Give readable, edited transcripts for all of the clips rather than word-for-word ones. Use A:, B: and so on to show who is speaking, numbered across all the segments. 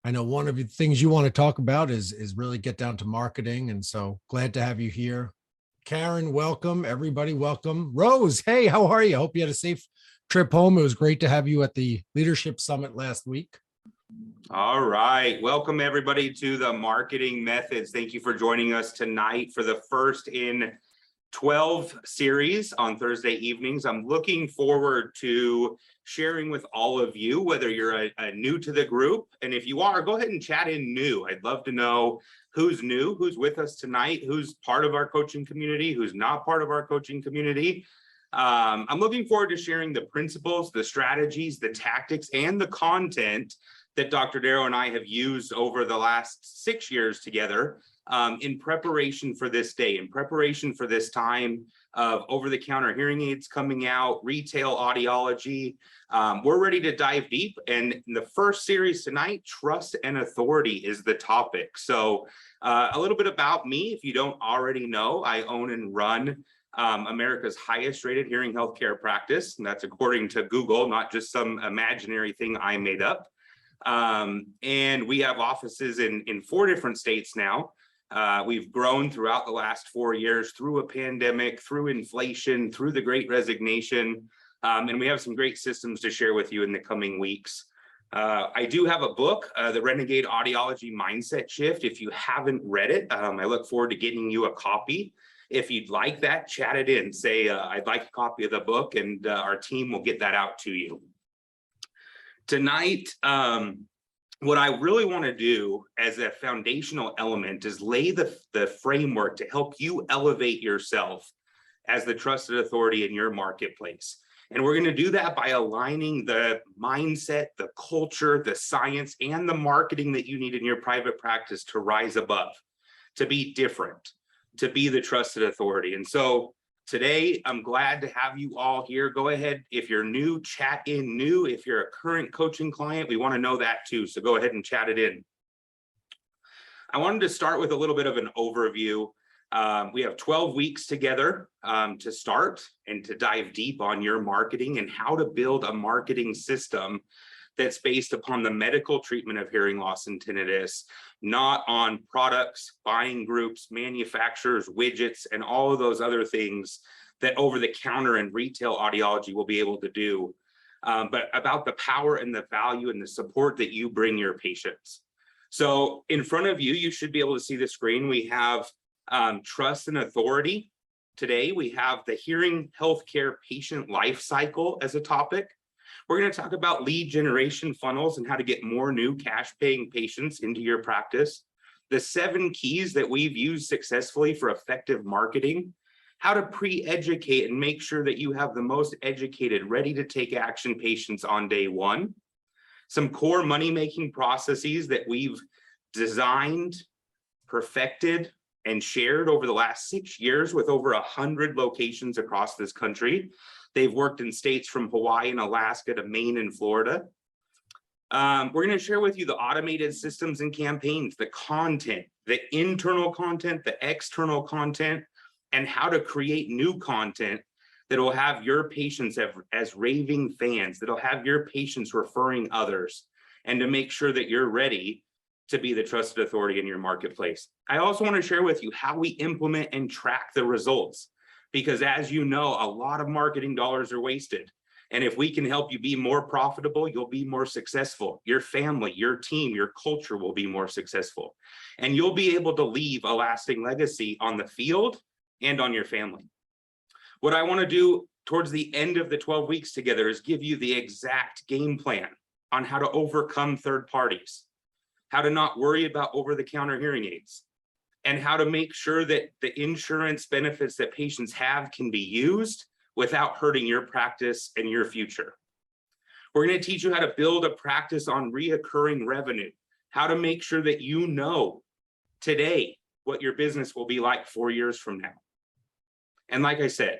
A: I know one of the things you want to talk about is really get down to marketing, and so glad to have you here. Karen, welcome. Everybody, welcome. Rose, hey, how are you? I hope you had a safe trip home. It was great to have you at the Leadership Summit last week.
B: All right. Welcome, everybody, to the Marketing Methods. Thank you for joining us tonight for the first in 12 series on Thursday evenings. I'm looking forward to sharing with all of you, whether you're a new to the group, and if you are, go ahead and chat in new. I'd love to know who's new, who's with us tonight, who's part of our coaching community, who's not part of our coaching community. I'm looking forward to sharing the principles, the strategies, the tactics, and the content that Dr. Darrow and I have used over the last 6 years together in preparation for this day, in preparation for this time of over-the-counter hearing aids coming out, retail audiology. We're ready to dive deep. And in the first series tonight, trust and authority is the topic. So a little bit about me, if you don't already know, I own and run America's highest rated hearing healthcare practice. And that's according to Google, not just some imaginary thing I made up. And we have offices in 4 different states now. We've grown throughout the last 4 years through a pandemic, through inflation, through the Great Resignation, and we have some great systems to share with you in the coming weeks. I do have a book, The Renegade Audiology Mindset Shift. If you haven't read it, I look forward to getting you a copy. If you'd like that, chat it in. Say, I'd like a copy of the book, and our team will get that out to you. Tonight, what I really want to do as a foundational element is lay the framework to help you elevate yourself as the trusted authority in your marketplace. And we're going to do that by aligning the mindset, the culture, the science, and the marketing that you need in your private practice to rise above, to be different, to be the trusted authority. And so today, I'm glad to have you all here. Go ahead, if you're new, chat in new. If you're a current coaching client, we want to know that too. So go ahead and chat it in. I wanted to start with a little bit of an overview. We have 12 weeks together to start and to dive deep on your marketing and how to build a marketing system that's based upon the medical treatment of hearing loss and tinnitus, not on products, buying groups, manufacturers, widgets, and all of those other things that over-the-counter and retail audiology will be able to do, but about the power and the value and the support that you bring your patients. So in front of you, you should be able to see the screen. We have trust and authority. Today, we have the hearing healthcare patient life cycle as a topic. We're going to talk about lead generation funnels and how to get more new cash-paying patients into your practice, the 7 keys that we've used successfully for effective marketing, how to pre-educate and make sure that you have the most educated, ready-to-take action patients on day 1, some core money-making processes that we've designed, perfected, and shared over the last 6 years with over 100 locations across this country. They've worked in states from Hawaii and Alaska to Maine and Florida. We're going to share with you the automated systems and campaigns, the content, the internal content, the external content, and how to create new content that will have your patients as raving fans, that'll have your patients referring others, and to make sure that you're ready to be the trusted authority in your marketplace. I also want to share with you how we implement and track the results. Because as you know, a lot of marketing dollars are wasted. And if we can help you be more profitable, you'll be more successful. Your family, your team, your culture will be more successful. And you'll be able to leave a lasting legacy on the field and on your family. What I want to do towards the end of the 12 weeks together is give you the exact game plan on how to overcome third parties, how to not worry about over-the-counter hearing aids, and how to make sure that the insurance benefits that patients have can be used without hurting your practice and your future. We're going to teach you how to build a practice on reoccurring revenue, how to make sure that you know today what your business will be like 4 years from now. And like I said,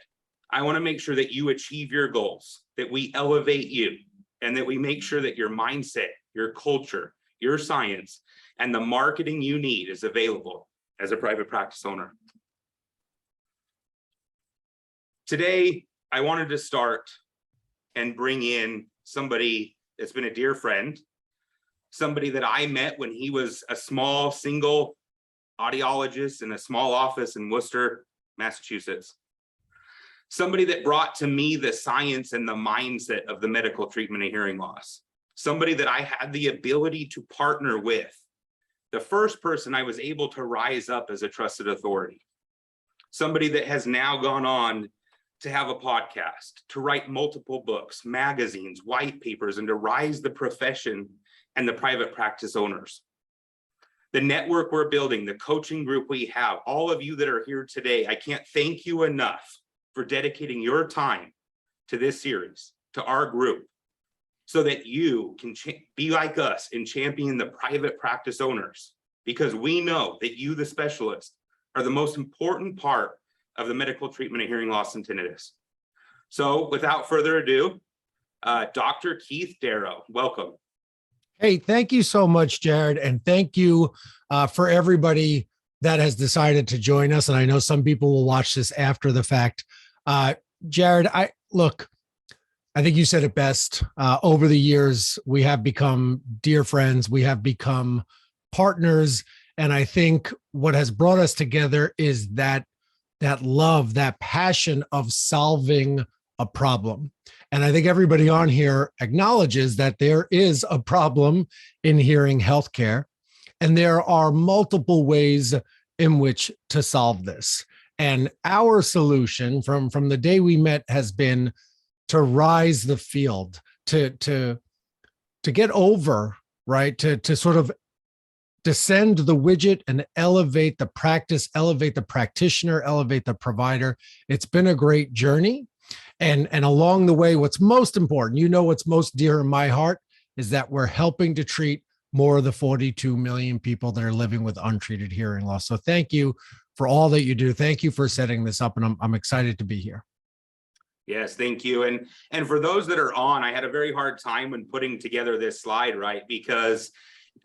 B: I want to make sure that you achieve your goals, that we elevate you, and that we make sure that your mindset, your culture, your science, and the marketing you need is available as a private practice owner. Today, I wanted to start and bring in somebody that's been a dear friend, somebody that I met when he was a small single audiologist in a small office in Worcester, Massachusetts. Somebody that brought to me the science and the mindset of the medical treatment of hearing loss. Somebody that I had the ability to partner with. The first person I was able to rise up as a trusted authority. Somebody that has now gone on to have a podcast, to write multiple books, magazines, white papers, and to rise the profession and the private practice owners. The network we're building, the coaching group we have, all of you that are here today, I can't thank you enough for dedicating your time to this series, to our group, so that you can be like us and champion the private practice owners, because we know that you, the specialists, are the most important part of the medical treatment of hearing loss and tinnitus. So without further ado, Dr. Keith Darrow, welcome.
A: Hey, thank you so much, Jared. And thank you for everybody that has decided to join us. And I know some people will watch this after the fact. Jared, I think you said it best. Over the years, we have become dear friends. We have become partners. And I think what has brought us together is that love, that passion of solving a problem. And I think everybody on here acknowledges that there is a problem in hearing healthcare, and there are multiple ways in which to solve this. And our solution from the day we met has been to rise the field, to get over, right, to sort of descend the widget and elevate the practice, elevate the practitioner, elevate the provider. It's been a great journey. And along the way, what's most important, what's most dear in my heart, is that we're helping to treat more of the 42 million people that are living with untreated hearing loss. So thank you for all that you do. Thank you for setting this up. And I'm excited to be here.
B: Yes, thank you. And for those that are on, I had a very hard time when putting together this slide, right? Because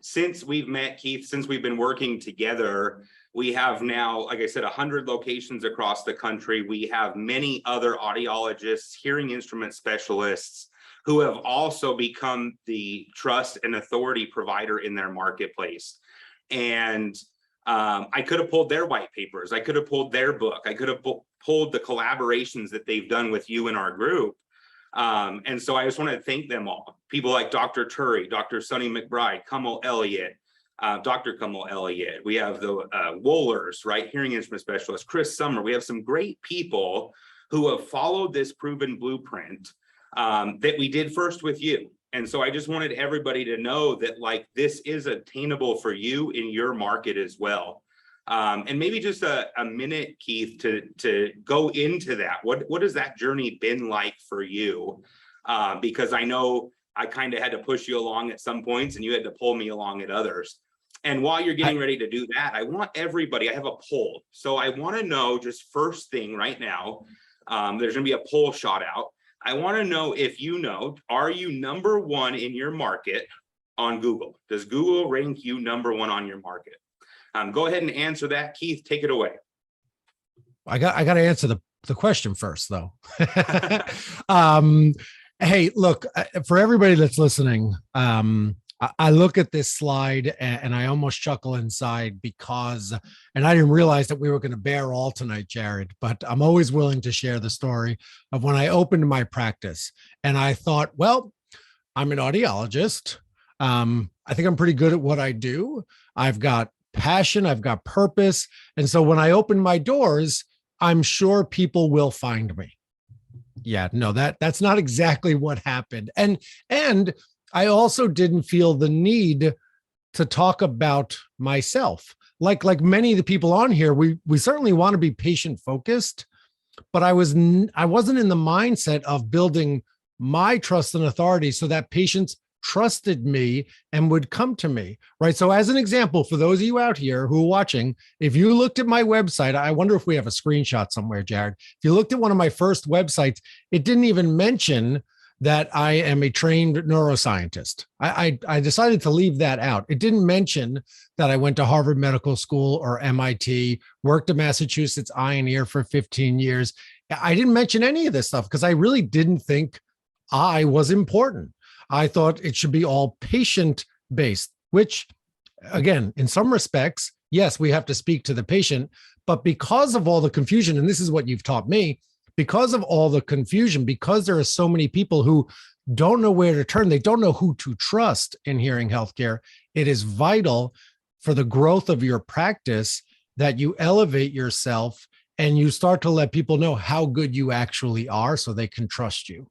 B: since we've met, Keith, since we've been working together, we have now, like I said, 100 locations across the country. We have many other audiologists, hearing instrument specialists who have also become the trust and authority provider in their marketplace. And I could have pulled their white papers. I could have pulled their book. I could have pulled the collaborations that they've done with you in our group. And so I just want to thank them all. People like Dr. Turry, Dr. Sonny McBride, Kamal Elliott, Dr. Kamal Elliott. We have the Wohlers, right? Hearing instrument specialist, Chris Summer. We have some great people who have followed this proven blueprint that we did first with you. And so I just wanted everybody to know that, like, this is attainable for you in your market as well. And maybe just a minute, Keith, to go into that. What has that journey been like for you? Because I know I kind of had to push you along at some points and you had to pull me along at others. And while you're getting ready to do that, I want everybody, I have a poll. So I want to know, just first thing right now, there's going to be a poll shot out. I want to know if are you number one in your market on Google? Does Google rank you number one on your market? Go ahead and answer that. Keith, take it away.
A: I got to answer the question first, though. Hey, look, for everybody that's listening, I look at this slide and I almost chuckle inside because, and I didn't realize that we were going to bear all tonight, Jared, but I'm always willing to share the story of when I opened my practice and I thought, well, I'm an audiologist. I think I'm pretty good at what I do. I've got passion, I've got purpose. And so when I open my doors, I'm sure people will find me. Yeah, no, that's not exactly what happened. And I also didn't feel the need to talk about myself. Like many of the people on here, we certainly want to be patient focused, but I wasn't in the mindset of building my trust and authority so that patients trusted me and would come to me, right? So as an example, for those of you out here who are watching, if you looked at my website, I wonder if we have a screenshot somewhere, Jared. If you looked at one of my first websites, it didn't even mention that I am a trained neuroscientist. I decided to leave that out. It didn't mention that I went to Harvard Medical School or MIT, worked at Massachusetts Eye and Ear for 15 years. I didn't mention any of this stuff because I really didn't think I was important. I thought it should be all patient based, which again, in some respects, yes, we have to speak to the patient, but because of all the confusion, and this is what you've taught me, because of all the confusion, because there are so many people who don't know where to turn, they don't know who to trust in hearing healthcare, it is vital for the growth of your practice that you elevate yourself and you start to let people know how good you actually are so they can trust you.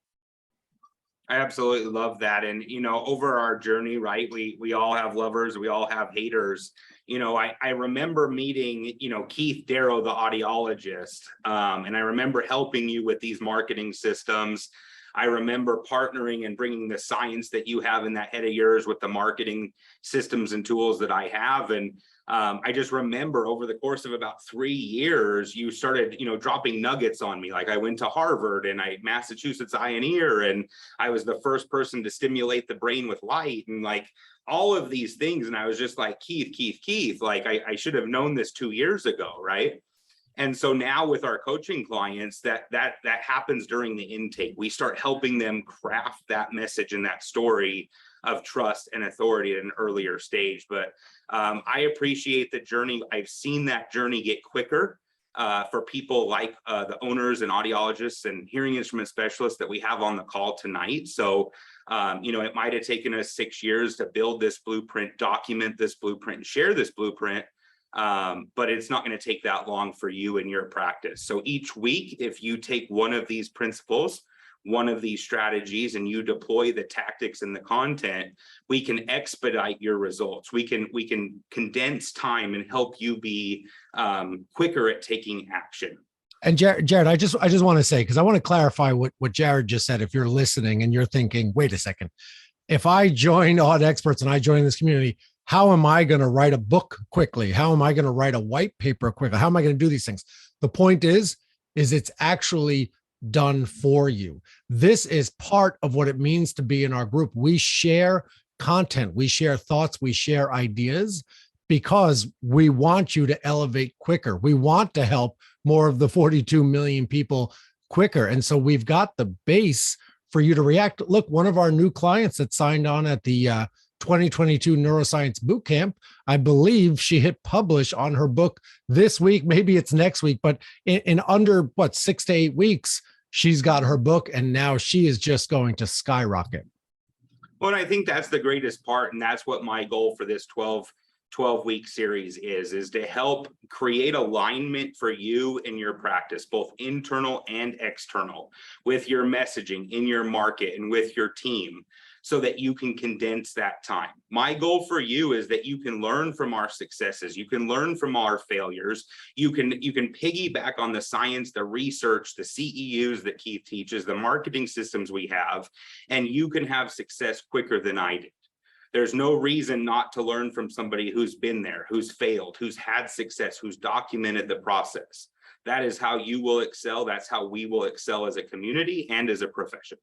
B: I absolutely love that. And, over our journey, right, we all have lovers, we all have haters. I remember meeting, Keith Darrow, the audiologist, and I remember helping you with these marketing systems. I remember partnering and bringing the science that you have in that head of yours with the marketing systems and tools that I have. And I just remember over the course of about 3 years, you started, dropping nuggets on me. Like I went to Harvard and Massachusetts Eye and Ear, and I was the first person to stimulate the brain with light and like all of these things. And I was just like, Keith, like I should have known this 2 years ago, right? And so now with our coaching clients, that happens during the intake. We start helping them craft that message and that story of trust and authority at an earlier stage. But I appreciate the journey. I've seen that journey get quicker for people like the owners and audiologists and hearing instrument specialists that we have on the call tonight. So, it might have taken us 6 years to build this blueprint, document this blueprint, and share this blueprint. But it's not going to take that long for you and your practice. So each week, if you take one of these principles, one of these strategies, and you deploy the tactics and the content, we can expedite your results. We can condense time and help you be quicker at taking action.
A: And Jared, I just want to say, because I want to clarify what Jared just said. If you're listening and you're thinking, wait a second, if I join Aud Experts and I join this community, how am I going to write a book quickly? How am I going to write a white paper quickly? How am I going to do these things? The point is it's actually done for you. This is part of what it means to be in our group. We share content, we share thoughts, we share ideas because we want you to elevate quicker. We want to help more of the 42 million people quicker. And so we've got the base for you to react. Look, one of our new clients that signed on at the 2022 Neuroscience Bootcamp, I believe she hit publish on her book this week. Maybe it's next week, but in under 6 to 8 weeks, she's got her book and now she is just going to skyrocket.
B: Well, and I think that's the greatest part. And that's what my goal for this 12-week series is to help create alignment for you in your practice, both internal and external, with your messaging in your market and with your team, so that you can condense that time. My goal for you is that you can learn from our successes, you can learn from our failures, you can piggyback on the science, the research, the CEUs that Keith teaches, the marketing systems we have, and you can have success quicker than I did. There's no reason not to learn from somebody who's been there, who's failed, who's had success, who's documented the process. That is how you will excel. That's how we will excel as a community and as a profession.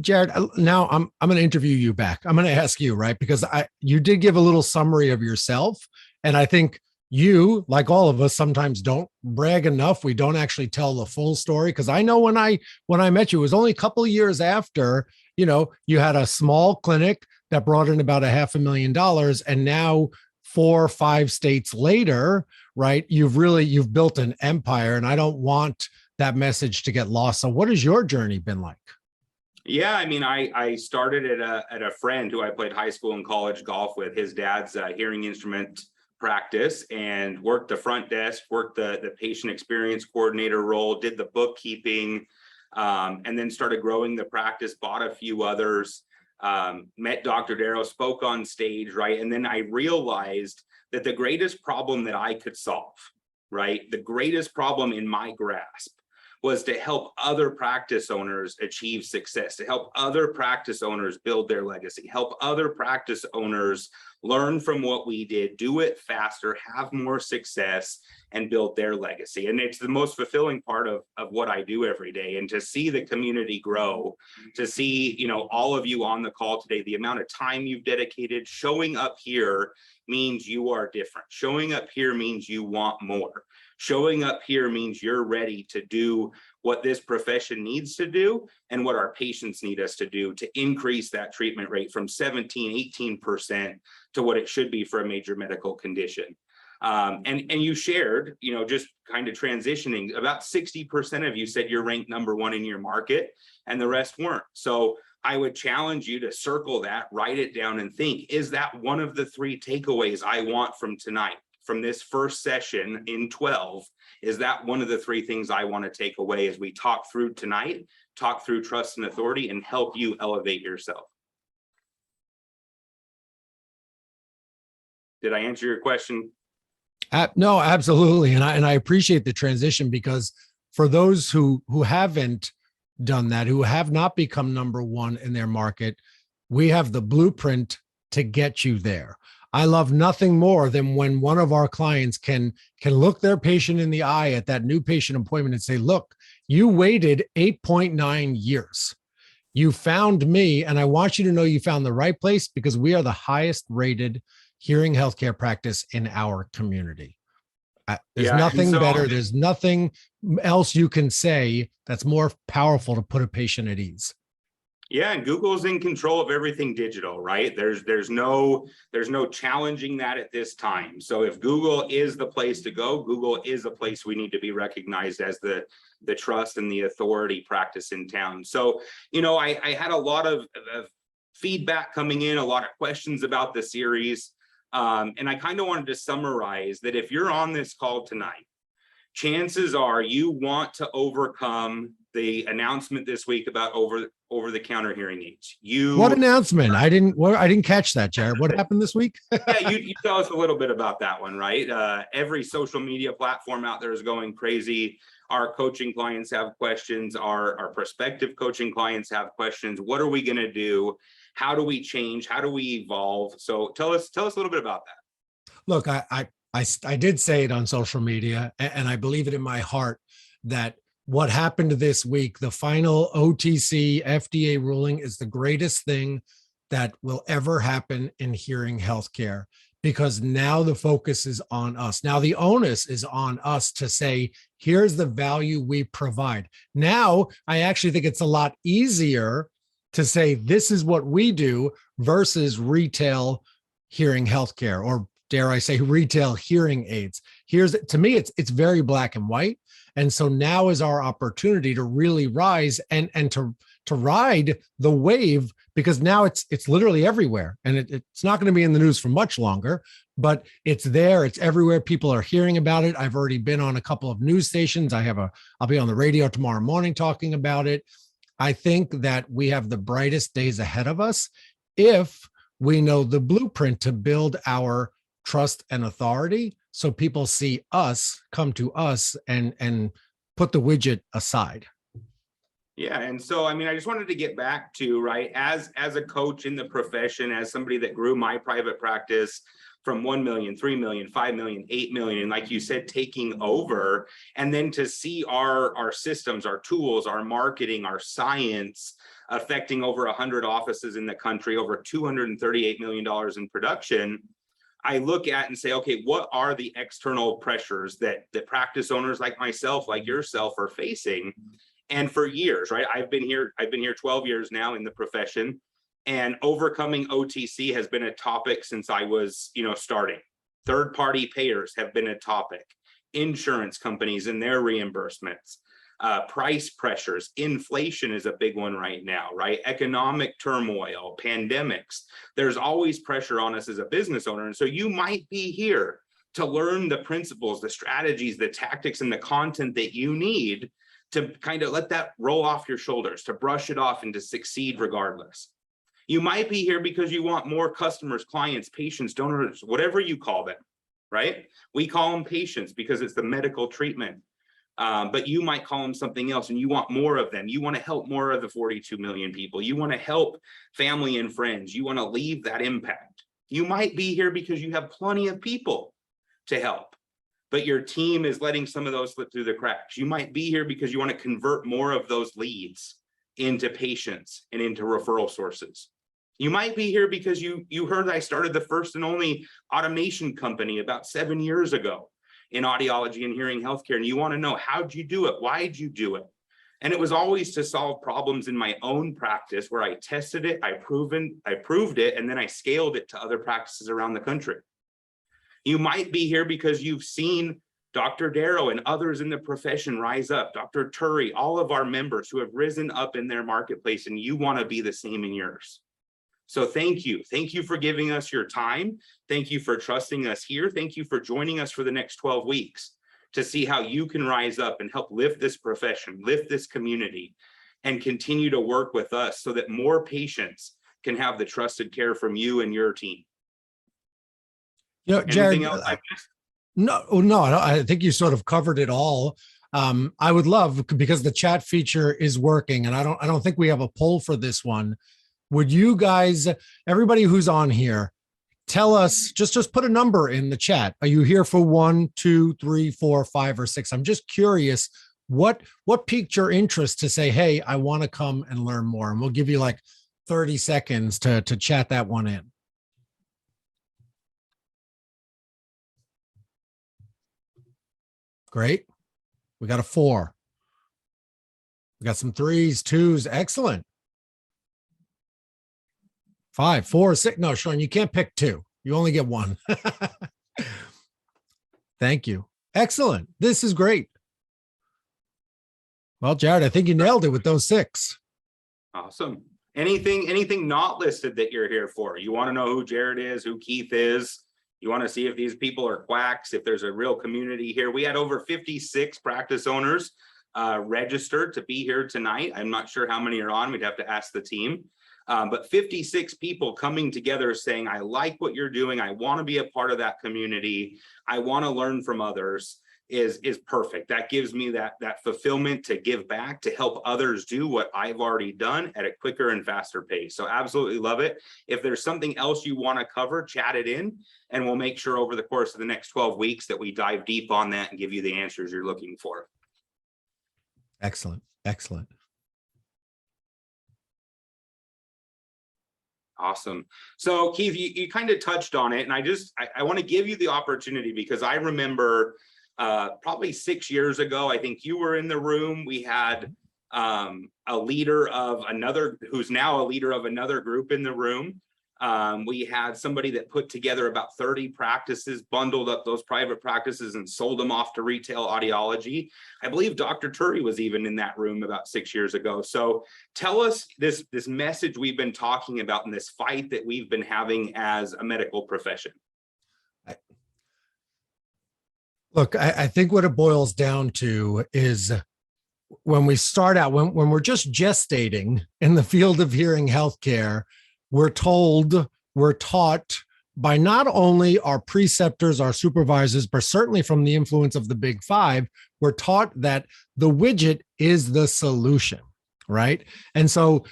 A: Jared, now I'm going to interview you back. I'm going to ask you, right? Because you did give a little summary of yourself. And I think you, like all of us, sometimes don't brag enough. We don't actually tell the full story. Because I know when I met you, it was only a couple of years after, you had a small clinic that brought in about $500,000. And now 4 or 5 states later, right, you've built an empire. And I don't want that message to get lost. So what has your journey been like?
B: Yeah, I started at a friend who I played high school and college golf with. His dad's hearing instrument practice, and worked the front desk, worked the patient experience coordinator role, did the bookkeeping, and then started growing the practice, bought a few others, met Dr. Darrow, spoke on stage, right? And then I realized that the greatest problem that I could solve, right? The greatest problem in my grasp was to help other practice owners achieve success, to help other practice owners build their legacy, help other practice owners learn from what we did, do it faster, have more success, and build their legacy. And it's the most fulfilling part of what I do every day. And to see the community grow, to see, all of you on the call today, the amount of time you've dedicated, showing up here means you are different. Showing up here means you want more. Showing up here means you're ready to do what this profession needs to do and what our patients need us to do to increase that treatment rate from 17, 18% to what it should be for a major medical condition. And you shared, just kind of transitioning, about 60% of you said you're ranked #1 in your market and the rest weren't. So I would challenge you to circle that, write it down and think, is that one of the 3 takeaways I want from tonight, from this first session in 12? Is that one of the 3 things I want to take away as we talk through tonight, talk through trust and authority, and help you elevate yourself? Did I answer your question?
A: No, absolutely. And I appreciate the transition, because for those who haven't done that, who have not become #1 in their market, we have the blueprint to get you there. I love nothing more than when one of our clients can look their patient in the eye at that new patient appointment and say, look, you waited 8.9 years. You found me, and I want you to know you found the right place, because we are the highest rated hearing healthcare practice in our community. There's nothing better. There's nothing else you can say that's more powerful to put a patient at ease.
B: Yeah, and Google's in control of everything digital, right? There's no challenging that at this time. So if Google is the place to go, Google is a place we need to be recognized as the trust and the authority practice in town. So, I had a lot of feedback coming in, a lot of questions about the series. And I kind of wanted to summarize that if you're on this call tonight, chances are you want to overcome the announcement this week about over-the-counter hearing aids.
A: What announcement? I didn't catch that, Jared. What happened this week?
B: Yeah, you tell us a little bit about that one, right? Every social media platform out there is going crazy. Our coaching clients have questions. Our prospective coaching clients have questions. What are we going to do? How do we change? How do we evolve? So tell us a little bit about that.
A: Look, I did say it on social media, and I believe it in my heart that what happened this week, the final OTC FDA ruling, is the greatest thing that will ever happen in hearing healthcare, because now the focus is on us. Now the onus is on us to say, here's the value we provide. Now, I actually think it's a lot easier to say, this is what we do versus retail hearing healthcare, or dare I say retail hearing aids. To me, it's very black and white. And so now is our opportunity to really rise and to ride the wave, because now it's literally everywhere, and it's not going to be in the news for much longer, but it's there. It's everywhere. People are hearing about it. I've already been on a couple of news stations. I'll be on the radio tomorrow morning talking about it. I think that we have the brightest days ahead of us if we know the blueprint to build our trust and authority, so people see us, come to us, and put the widget aside.
B: Yeah, and so I just wanted to get back to, right, as a coach in the profession, as somebody that grew my private practice from 1 million, 3 million, 5 million, 8 million, and like you said, taking over, and then to see our systems, our tools, our marketing, our science affecting over 100 offices in the country, over $238 million in production. I look at and say, okay, what are the external pressures that practice owners like myself, like yourself, are facing? And for years, right? I've been here 12 years now in the profession, and overcoming OTC has been a topic since I was, starting. Third-party payers have been a topic. Insurance companies and their reimbursements, price pressures, inflation is a big one right now, right? Economic turmoil, pandemics. There's always pressure on us as a business owner. And so you might be here to learn the principles, the strategies, the tactics, and the content that you need to kind of let that roll off your shoulders, to brush it off and to succeed regardless. You might be here because you want more customers, clients, patients, donors, whatever you call them, right? We call them patients because it's the medical treatment. But you might call them something else, and you want more of them. You want to help more of the 42 million people. You want to help family and friends. You want to leave that impact. You might be here because you have plenty of people to help, but your team is letting some of those slip through the cracks. You might be here because you want to convert more of those leads into patients and into referral sources. You might be here because you heard I started the first and only automation company about 7 years ago. in audiology and hearing healthcare, and you want to know, how'd you do it? Why'd you do it? And it was always to solve problems in my own practice where I tested it, I proved it, and then I scaled it to other practices around the country. You might be here because you've seen Dr. Darrow and others in the profession rise up, Dr. Turi, all of our members who have risen up in their marketplace, and you want to be the same in yours. So thank you. Thank you for giving us your time. Thank you for trusting us here. Thank you for joining us for the next 12 weeks to see how you can rise up and help lift this profession, lift this community, and continue to work with us so that more patients can have the trusted care from you and your team.
A: You know, Jared,
B: Anything else I missed?
A: no, I think you sort of covered it all. I would love, because the chat feature is working, and I don't think we have a poll for this one. Would you guys, everybody who's on here, tell us, just put a number in the chat. Are you here for 1, 2, 3, 4, 5, or 6? I'm just curious what piqued your interest to say, hey, I want to come and learn more. And we'll give you like 30 seconds to chat that one in. Great. We got a 4. We got some 3s, 2s. Excellent. 5, 4, 6. No, Sean, you can't pick 2. You only get 1. Thank you. Excellent. This is great. Well, Jared, I think you nailed it with those 6.
B: Awesome. Anything not listed that you're here for? You want to know who Jared is, who Keith is? You want to see if these people are quacks, if there's a real community here. We had over 56 practice owners registered to be here tonight. I'm not sure how many are on. We'd have to ask the team. But 56 people coming together saying, I like what you're doing. I want to be a part of that community. I want to learn from others is perfect. That gives me that fulfillment to give back, to help others do what I've already done at a quicker and faster pace. So absolutely love it. If there's something else you want to cover, chat it in, and we'll make sure over the course of the next 12 weeks that we dive deep on that and give you the answers you're looking for.
A: Excellent. Excellent.
B: Awesome. So Keith, you kind of touched on it, and I want to give you the opportunity because I remember probably 6 years ago, I think you were in the room. We had a leader of another, who's now a leader of another group in the room. We had somebody that put together about 30 practices, bundled up those private practices and sold them off to retail audiology. I believe Dr. Turi was even in that room about 6 years ago. So tell us this message we've been talking about and this fight that we've been having as a medical profession.
A: Look, I think what it boils down to is when we start out, when we're just gestating in the field of hearing healthcare, we're taught by not only our preceptors, our supervisors, but certainly from the influence of the Big Five, we're taught that the widget is the solution, right? And so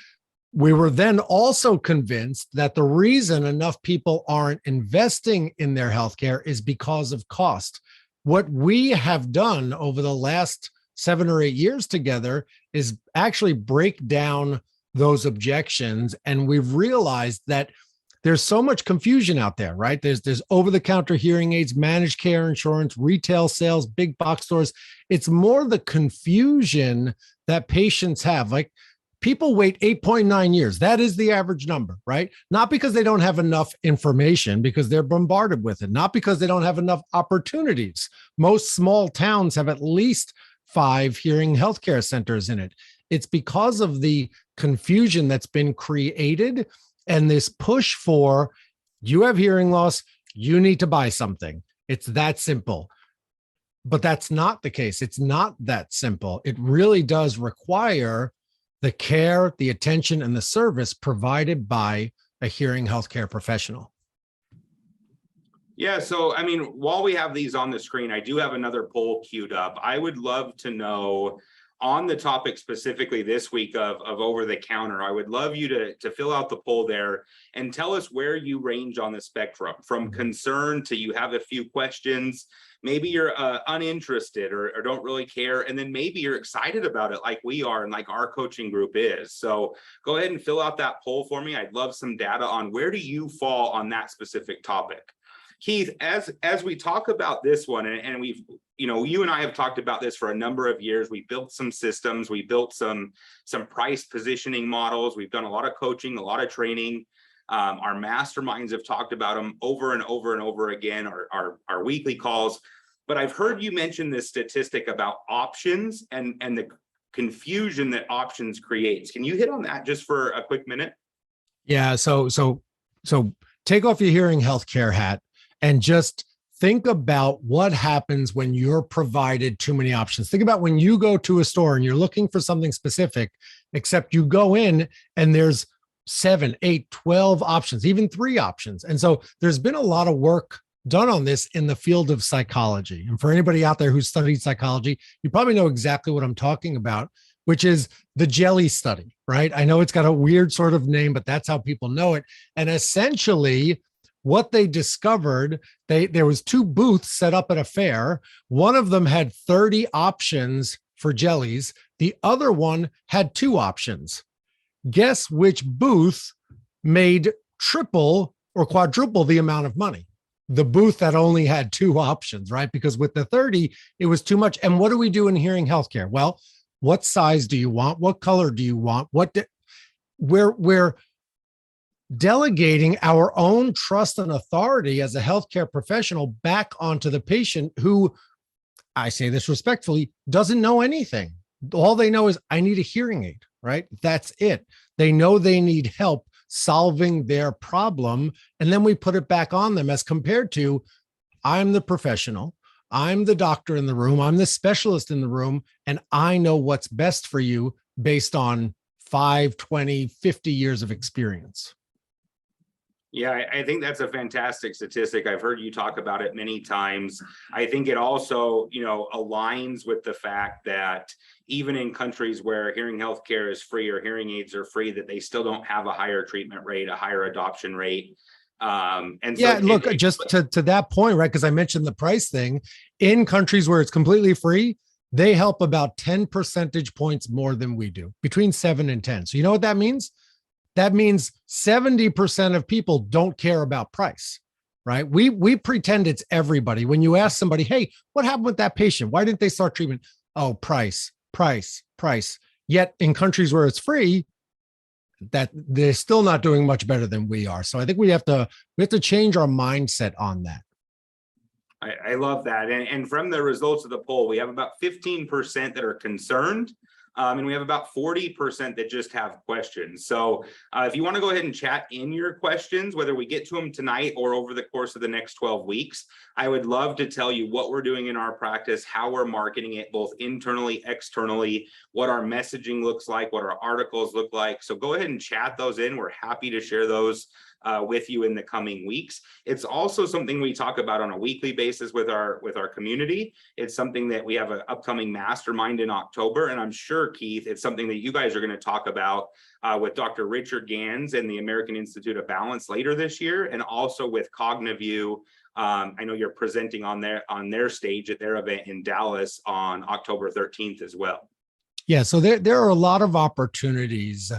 A: we were then also convinced that the reason enough people aren't investing in their healthcare is because of cost. What we have done over the last 7 or 8 years together is actually break down those objections. And we've realized that there's so much confusion out there, right? There's over-the-counter hearing aids, managed care insurance, retail sales, big box stores. It's more the confusion that patients have. Like, people wait 8.9 years. That is the average number, right? Not because they don't have enough information, because they're bombarded with it. Not because they don't have enough opportunities. Most small towns have at least 5 hearing healthcare centers in it. It's because of the confusion that's been created and this push for, you have hearing loss, you need to buy something. It's that simple. But that's not the case. It's not that simple. It really does require the care, the attention, and the service provided by a hearing healthcare professional.
B: Yeah, so I mean, while we have these on the screen, I do have another poll queued up. I would love to know, on the topic specifically this week of over the counter, I would love you to fill out the poll there and tell us where you range on the spectrum, from concern to you have a few questions. Maybe you're uninterested or don't really care, and then maybe you're excited about it like we are and like our coaching group is. So go ahead and fill out that poll for me. I'd love some data on where do you fall on that specific topic. Keith, as we talk about this one, and we've, you and I have talked about this for a number of years. We built some systems, we built some price positioning models. We've done a lot of coaching, a lot of training. Our masterminds have talked about them over and over and over again, our weekly calls. But I've heard you mention this statistic about options and the confusion that options creates. Can you hit on that just for a quick minute?
A: Yeah. So take off your hearing healthcare hat and just think about what happens when you're provided too many options. Think about when you go to a store and you're looking for something specific, except you go in and there's 7, 8, 12 options, even 3 options. And so there's been a lot of work done on this in the field of psychology. And for anybody out there who's studied psychology, you probably know exactly what I'm talking about, which is the jelly study, right? I know it's got a weird sort of name, but that's how people know it. And essentially, what they discovered, there was 2 booths set up at a fair. One of them had 30 options for jellies. The other one had 2 options. Guess which booth made triple or quadruple the amount of money? The booth that only had 2 options, right? Because with the 30, it was too much. And what do we do in hearing healthcare? Well, what size do you want? What color do you want? We're delegating our own trust and authority as a healthcare professional back onto the patient who, I say this respectfully, doesn't know anything. All they know is I need a hearing aid, right? That's it. They know they need help solving their problem. And then we put it back on them as compared to, I'm the professional, I'm the doctor in the room, I'm the specialist in the room, and I know what's best for you based on 5, 20, 50 years of experience.
B: Yeah, I think that's a fantastic statistic. I've heard you talk about it many times. I think it also, aligns with the fact that even in countries where hearing healthcare is free or hearing aids are free, that they still don't have a higher treatment rate, a higher adoption rate. And so
A: look, just to that point, right? Because I mentioned the price thing. In countries where it's completely free, they help about 10 percentage points more than we do, between 7 and 10. So you know what that means? That means 70% of people don't care about price, right? We pretend it's everybody. When you ask somebody, hey, what happened with that patient? Why didn't they start treatment? Oh, price. Yet in countries where it's free, that they're still not doing much better than we are. So I think we have to change our mindset on that.
B: I love that. And from the results of the poll, we have about 15% that are concerned. And we have about 40% that just have questions. So if you want to go ahead and chat in your questions, whether we get to them tonight or over the course of the next 12 weeks, I would love to tell you what we're doing in our practice, how we're marketing it, both internally, externally, what our messaging looks like, what our articles look like. So go ahead and chat those in. We're happy to share those with you in the coming weeks. It's also something we talk about on a weekly basis with our community. It's something that we have an upcoming mastermind in October, and I'm sure, Keith, it's something that you guys are going to talk about with Dr. Richard Gans and the American Institute of Balance later this year, and also with CogniView. I know you're presenting on their stage at their event in Dallas on October 13th as well.
A: Yeah, so there are a lot of opportunities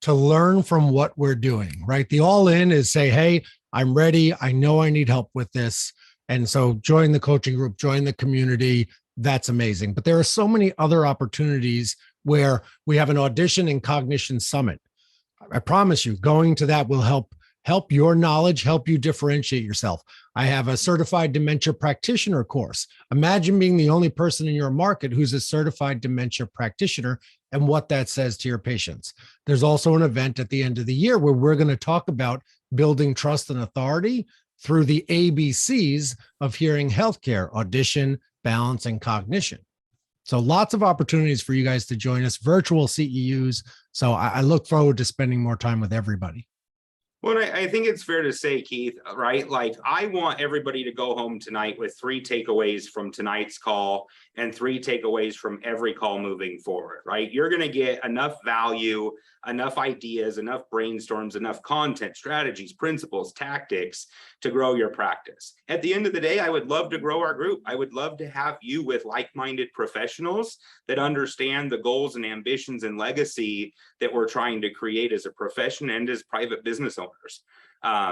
A: to learn from what we're doing, right? The all in is say, hey, I'm ready. I know I need help with this. And so join the coaching group, join the community. That's amazing. But there are so many other opportunities where we have an audition and cognition summit. I promise you, going to that will help your knowledge, help you differentiate yourself. I have a certified dementia practitioner course. Imagine being the only person in your market who's a certified dementia practitioner and what that says to your patients. There's also an event at the end of the year where we're going to talk about building trust and authority through the ABCs of hearing healthcare: audition, balance, and cognition. So lots of opportunities for you guys to join us, virtual CEUs. So I look forward to spending more time with everybody.
B: Well, I think it's fair to say, Keith, right? Like, I want everybody to go home tonight with 3 takeaways from tonight's call and 3 takeaways from every call moving forward, right? You're going to get enough value, enough ideas, enough brainstorms, enough content, strategies, principles, tactics to grow your practice. At the end of the day, I would love to grow our group. I would love to have you with like-minded professionals that understand the goals and ambitions and legacy that we're trying to create as a profession and as private business owners.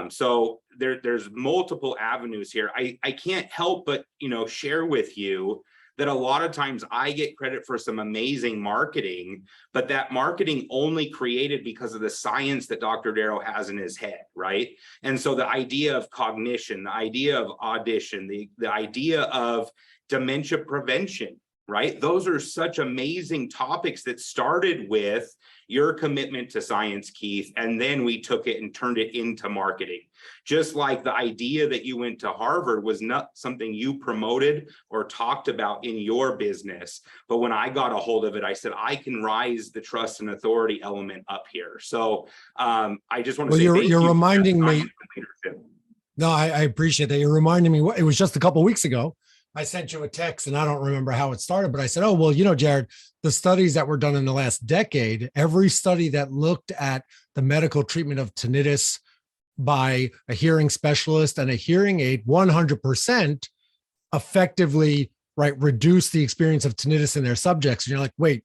B: So there's multiple avenues here. I can't help but, share with you that a lot of times I get credit for some amazing marketing, but that marketing only created because of the science that Dr. Darrow has in his head, right? And so the idea of cognition, the idea of audition, the idea of dementia prevention, right? Those are such amazing topics that started with your commitment to science, Keith, and then we took it and turned it into marketing. Just like the idea that you went to Harvard was not something you promoted or talked about in your business. But when I got a hold of it, I said, I can rise the trust and authority element up here. So I just want to say thank
A: you're
B: you
A: reminding me.
B: leadership.
A: No, I appreciate that. You're reminding me. It was just a couple of weeks ago. I sent you a text and I don't remember how it started, but I said, oh, well, Jared, the studies that were done in the last decade, every study that looked at the medical treatment of tinnitus by a hearing specialist and a hearing aid, 100% effectively, right, reduce the experience of tinnitus in their subjects. And you're like, wait,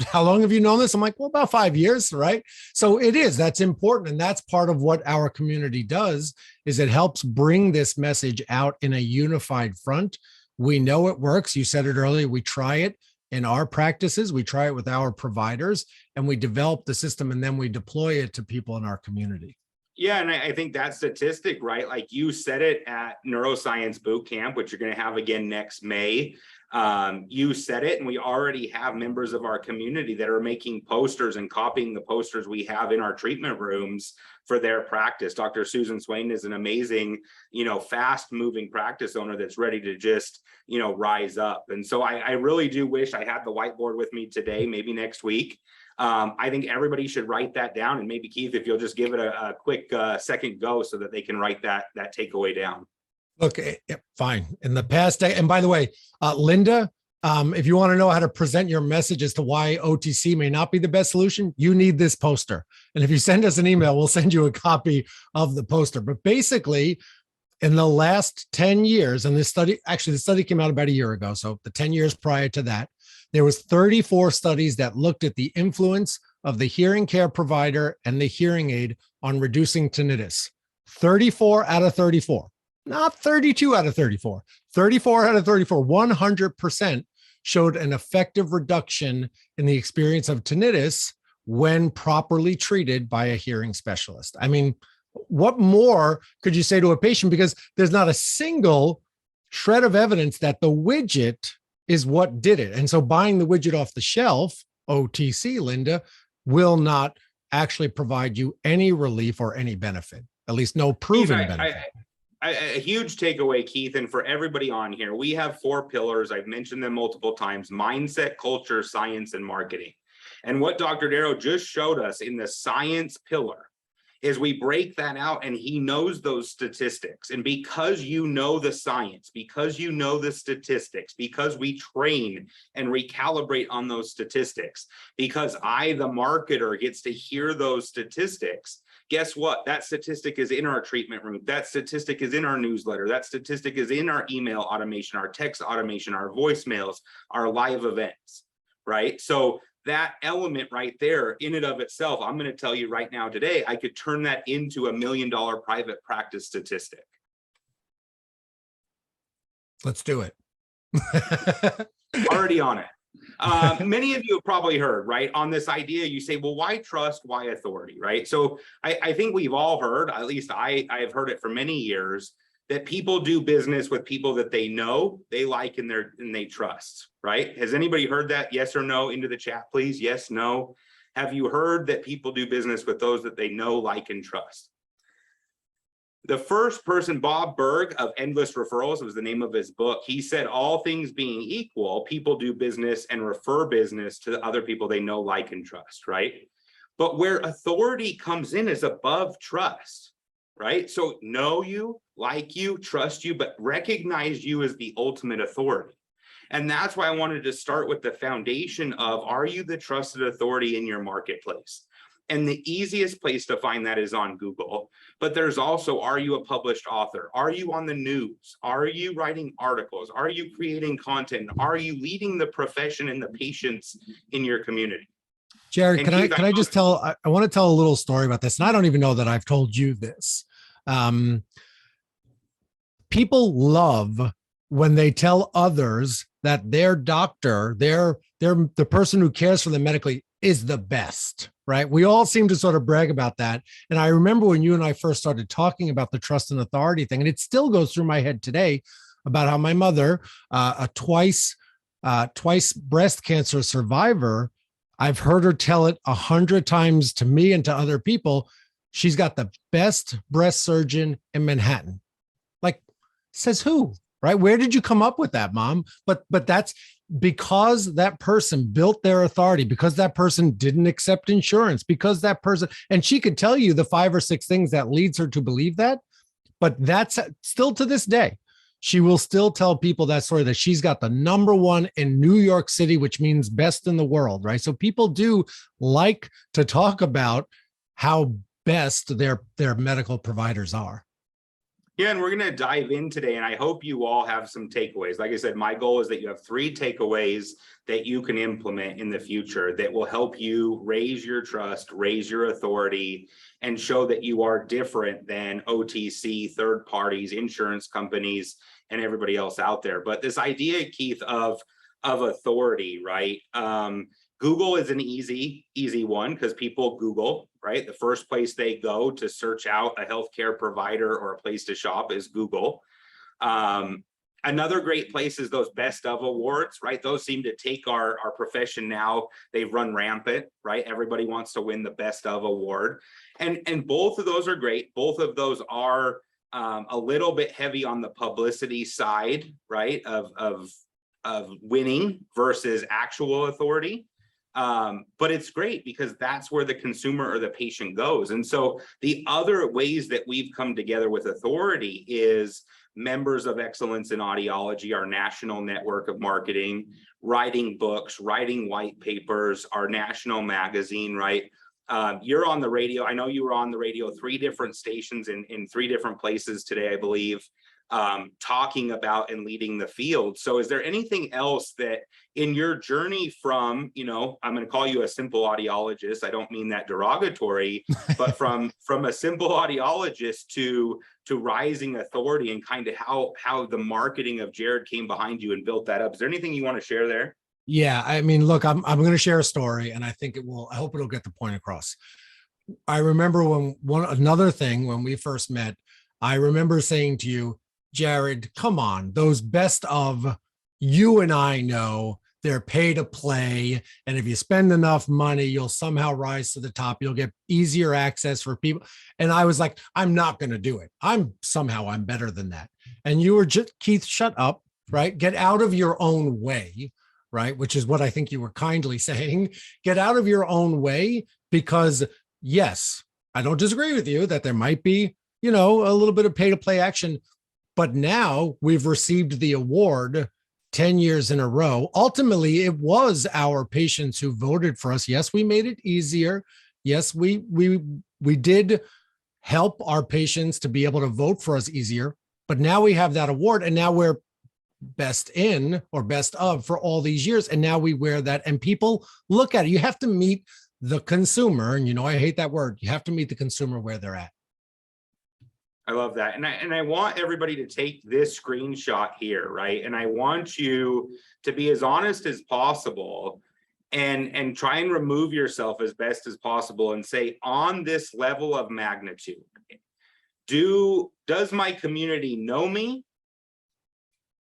A: how long have you known this? I'm like, well, about 5 years, right? So that's important. And that's part of what our community does, is it helps bring this message out in a unified front. We know it works. You said it earlier. We try it in our practices. We try it with our providers, and we develop the system, and then we deploy it to people in our community.
B: Yeah, and I think that statistic, right? Like you said it at Neuroscience Boot Camp, which you're going to have again next May. You said it, and we already have members of our community that are making posters and copying the posters we have in our treatment rooms for their practice. Dr. Susan Swain is an amazing, fast moving practice owner that's ready to just, rise up. And so I really do wish I had the whiteboard with me today, maybe next week. I think everybody should write that down, and maybe Keith, if you'll just give it a quick second go so that they can write that takeaway down.
A: Look, fine. In the past, and by the way, Linda, if you want to know how to present your message as to why OTC may not be the best solution, you need this poster. And if you send us an email, we'll send you a copy of the poster. But basically, in the last 10 years, and the study came out about a year ago, so the 10 years prior to that, there was 34 studies that looked at the influence of the hearing care provider and the hearing aid on reducing tinnitus. 34 out of 34. Not 32 out of 34, 34 out of 34, 100% showed an effective reduction in the experience of tinnitus when properly treated by a hearing specialist. I mean, what more could you say to a patient? Because there's not a single shred of evidence that the widget is what did it. And so buying the widget off the shelf, OTC, Linda, will not actually provide you any relief or any benefit, at least no proven benefit.
B: A huge takeaway, Keith, and for everybody on here, we have 4 pillars. I've mentioned them multiple times: mindset, culture, science, and marketing. And what Dr. Darrow just showed us in the science pillar is we break that out, and he knows those statistics. And because you know the science, because you know the statistics, because we train and recalibrate on those statistics, because I, the marketer, gets to hear those statistics, guess what? That statistic is in our treatment room. That statistic is in our newsletter. That statistic is in our email automation, our text automation, our voicemails, our live events, right? So that element right there in and of itself, I'm going to tell you right now today, I could turn that into $1 million private practice statistic.
A: Let's do it.
B: Already on it. Many of you have probably heard, right, on this idea, you say, well, why trust, why authority, right? So I think we've all heard, at least I've heard it for many years, that people do business with people that they know, they like, and they trust, right? Has anybody heard that? Yes or no? Into the chat, please. Yes, no. Have you heard that people do business with those that they know, like, and trust? The first person, Bob Berg of Endless Referrals, was the name of his book. He said, all things being equal, people do business and refer business to the other people they know, like, and trust, right? But where authority comes in is above trust, right? So know you, like you, trust you, but recognize you as the ultimate authority. And that's why I wanted to start with the foundation of, are you the trusted authority in your marketplace? And the easiest place to find that is on Google. But there's also, are you a published author? Are you on the news? Are you writing articles? Are you creating content? Are you leading the profession and the patients in your community?
A: Jared,
B: And Keith,
A: can I just tell, I want to tell a little story about this. And I don't even know that I've told you this. Um, People love when they tell others that their doctor, their the person who cares for them medically is the best, right? We all seem to sort of brag about that. And I remember when you and I first started talking about the trust and authority thing, and it still goes through my head today about how my mother, a twice breast cancer survivor, I've heard her tell it 100 times to me and to other people. She's got the best breast surgeon in Manhattan. Like, says who? Right? Where did you come up with that, mom? But that's because that person built their authority, because that person didn't accept insurance, because that person, and she could tell you the 5 or 6 things that leads her to believe that. But that's still to this day, she will still tell people that story, that she's got the number one in New York City, which means best in the world, right? So people do like to talk about how best their medical providers are.
B: yeah, and we're going to dive in today, and I hope you all have some takeaways. Like I said, my goal is that you have 3 takeaways that you can implement in the future that will help you raise your trust, raise your authority, and show that you are different than OTC, third parties, insurance companies, and everybody else out there. But this idea, Keith, of authority, right? Google is an easy one because people Google, right? The first place they go to search out a healthcare provider or a place to shop is Google. Another great place is those best of awards, right? Those seem to take our profession now. They've run rampant, right? Everybody wants to win the best of award. And both of those are great. Both of those are a little bit heavy on the publicity side, right? Of winning versus actual authority. But it's great because that's where the consumer or the patient goes. And so the other ways that we've come together with authority is members of excellence in audiology, our national network of marketing, writing books, writing white papers, our national magazine, right? You're on the radio. I know you were on the radio, 3 different stations in 3 different places today, I believe, talking about and leading the field. So is there anything else that in your journey from, I'm going to call you a simple audiologist, I don't mean that derogatory, but from a simple audiologist to rising authority, and kind of how the marketing of Jared came behind you and built that up? Is there anything you want to share there?
A: Yeah, I mean, look, I'm going to share a story, and I think I hope it'll get the point across. I remember another thing when we first met, I remember saying to you, Jared, come on, those best of, you and I know they're pay to play. And if you spend enough money, you'll somehow rise to the top. You'll get easier access for people. And I was like, I'm not going to do it. I'm better than that. And you were just, Keith, shut up, right? Get out of your own way, right? Which is what I think you were kindly saying. Get out of your own way, because yes, I don't disagree with you that there might be, a little bit of pay to play action. But now we've received the award 10 years in a row. Ultimately, it was our patients who voted for us. Yes, we made it easier. Yes, we did help our patients to be able to vote for us easier. But now we have that award, and now we're best in or best of for all these years. And now we wear that, and people look at it. You have to meet the consumer. And I hate that word. You have to meet the consumer where they're at.
B: I love that. And I want everybody to take this screenshot here, right? And I want you to be as honest as possible and try and remove yourself as best as possible and say, on this level of magnitude, does my community know me?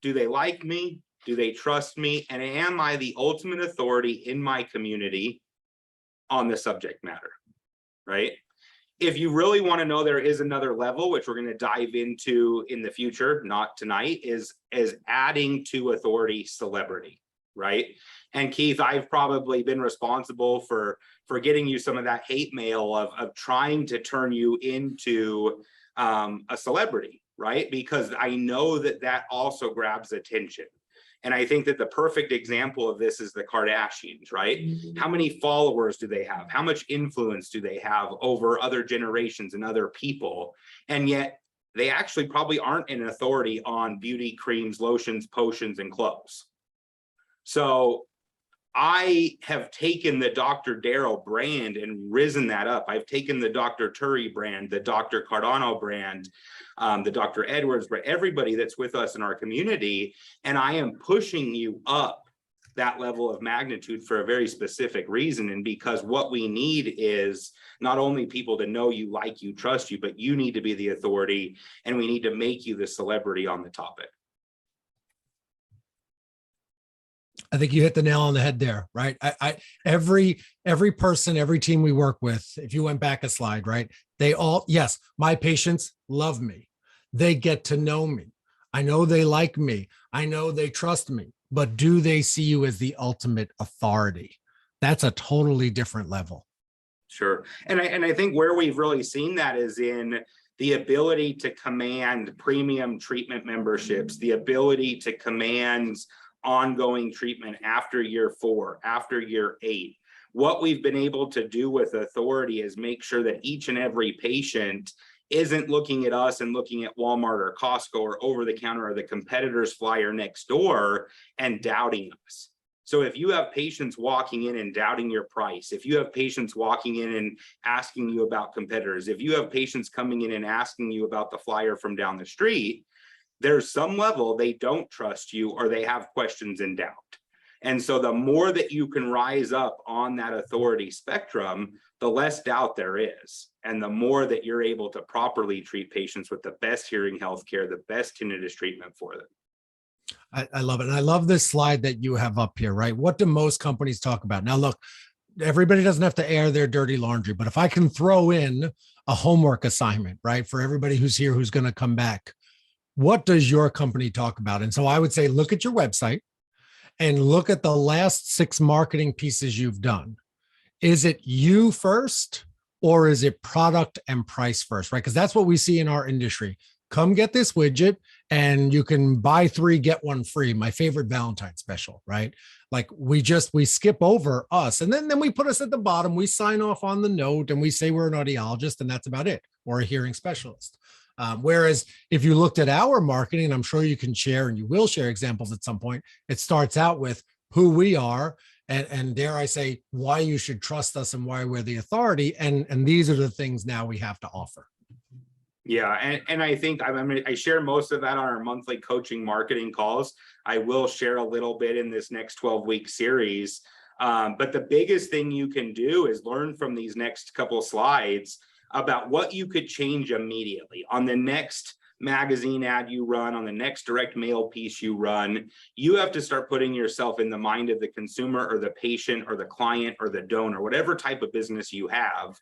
B: Do they like me? Do they trust me? And am I the ultimate authority in my community on the subject matter, right? If you really want to know, there is another level, which we're going to dive into in the future, not tonight, is adding to authority celebrity, right? And Keith, I've probably been responsible for getting you some of that hate mail of trying to turn you into a celebrity, right? Because I know that also grabs attention. And I think that the perfect example of this is the Kardashians, right? How many followers do they have? How much influence do they have over other generations and other people? And yet they actually probably aren't an authority on beauty, creams, lotions, potions, and clothes. So I have taken the Dr. Darrell brand and risen that up. I've taken the Dr. Turi brand, the Dr. Cardano brand, the Dr. Edwards brand, everybody that's with us in our community, and I am pushing you up that level of magnitude for a very specific reason. And because what we need is not only people to know you, like you, trust you, but you need to be the authority, and we need to make you the celebrity on the topic.
A: I think you hit the nail on the head there, right? Every person, every team we work with, if you went back a slide, right? They all, yes, my patients love me. They get to know me. I know they like me. I know they trust me, but do they see you as the ultimate authority? That's a totally different level.
B: Sure. And I think where we've really seen that is in the ability to command premium treatment memberships, the ability to command ongoing treatment after year 4, after year 8. What we've been able to do with authority is make sure that each and every patient isn't looking at us and looking at Walmart or Costco or over the counter or the competitor's flyer next door and doubting us. So if you have patients walking in and doubting your price, if you have patients walking in and asking you about competitors, if you have patients coming in and asking you about the flyer from down the street, there's some level they don't trust you or they have questions and doubt. And so the more that you can rise up on that authority spectrum, the less doubt there is. And the more that you're able to properly treat patients with the best hearing health care, the best tinnitus treatment for them.
A: I love it. And I love this slide that you have up here, right? What do most companies talk about? Now, look, everybody doesn't have to air their dirty laundry, but if I can throw in a homework assignment, right, for everybody who's here, who's going to come back, what does your company talk about? And so I would say, look at your website and look at the last 6 marketing pieces you've done. Is it you first, or is it product and price first, right? Because that's what we see in our industry. Come get this widget and you can buy 3, get 1 free. My favorite Valentine special, right? Like we skip over us, and then we put us at the bottom. We sign off on the note and we say we're an audiologist and that's about it, or a hearing specialist. Whereas if you looked at our marketing, and I'm sure you can share and you will share examples at some point, it starts out with who we are and dare I say, why you should trust us and why we're the authority. And these are the things now we have to offer.
B: Yeah, and I think I share most of that on our monthly coaching marketing calls. I will share a little bit in this next 12-week series. But the biggest thing you can do is learn from these next couple slides about what you could change immediately on the next magazine ad you run, on the next direct mail piece you run. You have to start putting yourself in the mind of the consumer or the patient or the client or the donor, whatever type of business you have.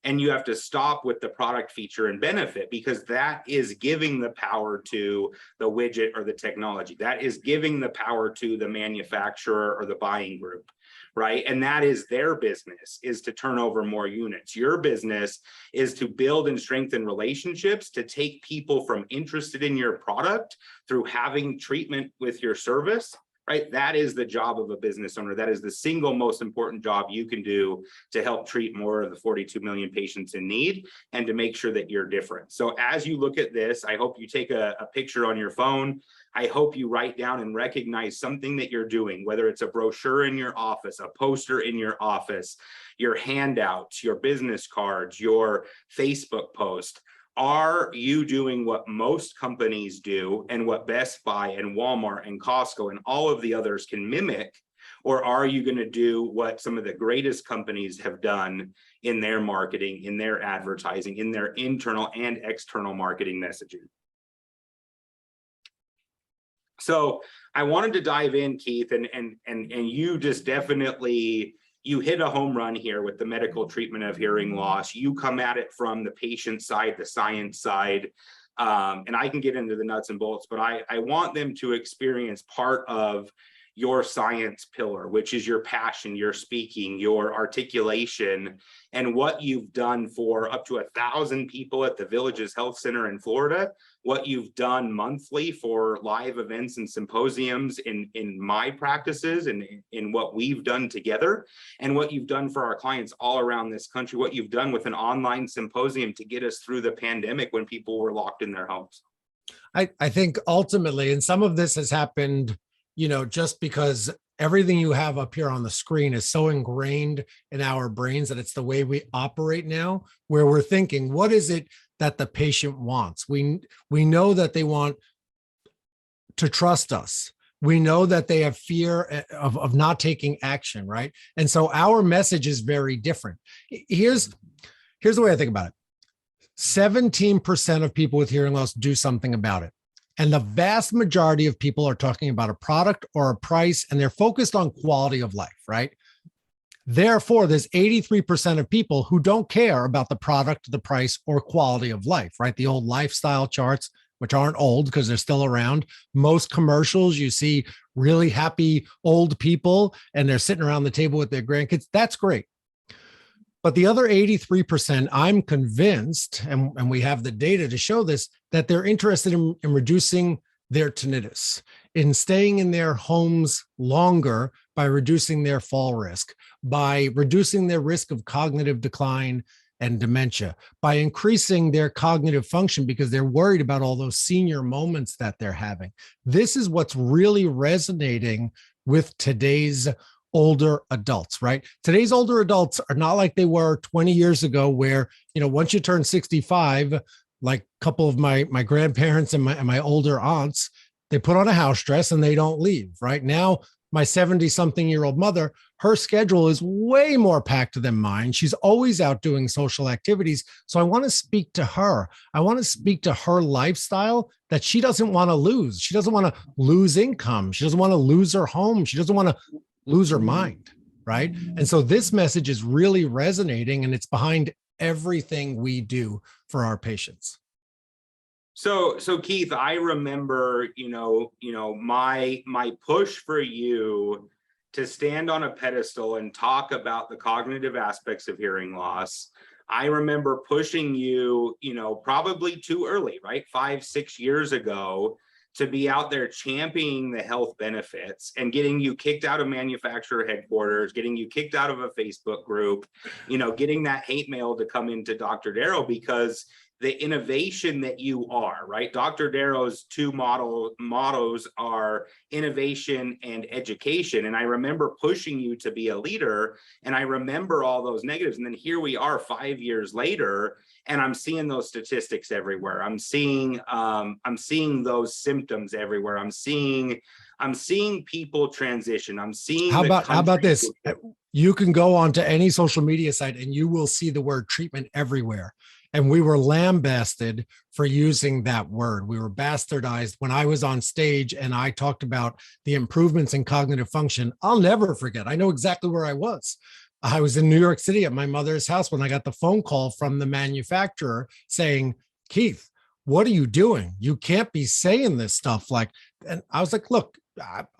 B: And you have to stop with the product feature and benefit, because that is giving the power to the widget or the technology. That is giving the power to the manufacturer or the buying group, right? And that is their business, is to turn over more units. Your business is to build and strengthen relationships, to take people from interested in your product through having treatment with your service, right? That is the job of a business owner. That is the single most important job you can do to help treat more of the 42 million patients in need and to make sure that you're different. So as you look at this, I hope you take a picture on your phone. I hope you write down and recognize something that you're doing, whether it's a brochure in your office, a poster in your office, your handouts, your business cards, your Facebook post. Are you doing what most companies do and what Best Buy and Walmart and Costco and all of the others can mimic? Or are you going to do what some of the greatest companies have done in their marketing, in their advertising, in their internal and external marketing messaging? So I wanted to dive in, Keith, and you just definitely, you hit a home run here with the medical treatment of hearing loss. You come at it from the patient side, the science side, and I can get into the nuts and bolts, but I want them to experience part of your science pillar, which is your passion, your speaking, your articulation, and what you've done for up to 1,000 people at the Villages Health Center in Florida, what you've done monthly for live events and symposiums in my practices and in what we've done together, and what you've done for our clients all around this country, what you've done with an online symposium to get us through the pandemic when people were locked in their homes.
A: I think ultimately, and some of this has happened, just because everything you have up here on the screen is so ingrained in our brains that it's the way we operate now, where we're thinking, what is it that the patient wants? We know that they want to trust us. We know that they have fear of not taking action, right? And so our message is very different. Here's the way I think about it. 17% of people with hearing loss do something about it. And the vast majority of people are talking about a product or a price, and they're focused on quality of life, right? Therefore, there's 83% of people who don't care about the product, the price, or quality of life, right? The old lifestyle charts, which aren't old because they're still around. Most commercials, you see really happy old people and they're sitting around the table with their grandkids. That's great. But the other 83%, I'm convinced, and we have the data to show this, that they're interested in reducing their tinnitus, in staying in their homes longer by reducing their fall risk, by reducing their risk of cognitive decline and dementia, by increasing their cognitive function because they're worried about all those senior moments that they're having. This is what's really resonating with today's older adults, right? Today's older adults are not like they were 20 years ago, where, once you turn 65, like a couple of my grandparents and my older aunts, they put on a house dress and they don't leave. Right now, my 70-something-year-old mother, her schedule is way more packed than mine. She's always out doing social activities. So I want to speak to her. I want to speak to her lifestyle that she doesn't want to lose. She doesn't want to lose income. She doesn't want to lose her home. She doesn't want to lose her mind, right? And so this message is really resonating, and it's behind everything we do for our patients.
B: So Keith, I remember, my push for you to stand on a pedestal and talk about the cognitive aspects of hearing loss. I remember pushing you, probably too early, right? 5-6 years ago, to be out there championing the health benefits and getting you kicked out of manufacturer headquarters, getting you kicked out of a Facebook group, getting that hate mail to come into Dr. Darrow, because the innovation that you are, right? Dr. Darrow's two mottos are innovation and education. And I remember pushing you to be a leader, and I remember all those negatives. And then here we are 5 years later, and I'm seeing those statistics everywhere. I'm seeing those symptoms everywhere. I'm seeing people transition. I'm seeing
A: how about this? You can go onto any social media site and you will see the word treatment everywhere. And we were lambasted for using that word. We were bastardized when I was on stage and I talked about the improvements in cognitive function. I'll never forget. I know exactly where I was. I was in New York City at my mother's house when I got the phone call from the manufacturer saying, Keith, what are you doing? You can't be saying this stuff. And I was like, look,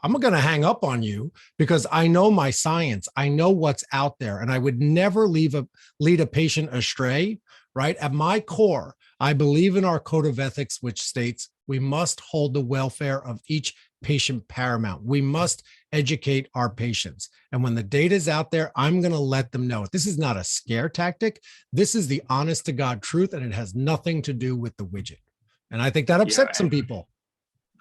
A: I'm going to hang up on you because I know my science. I know what's out there, and I would never lead a patient astray. Right? At my core, I believe in our code of ethics, which states we must hold the welfare of each patient paramount. We must educate our patients. And when the data is out there, I'm going to let them know. This is not a scare tactic. This is the honest to God truth, and it has nothing to do with the widget. And I think that upset some people.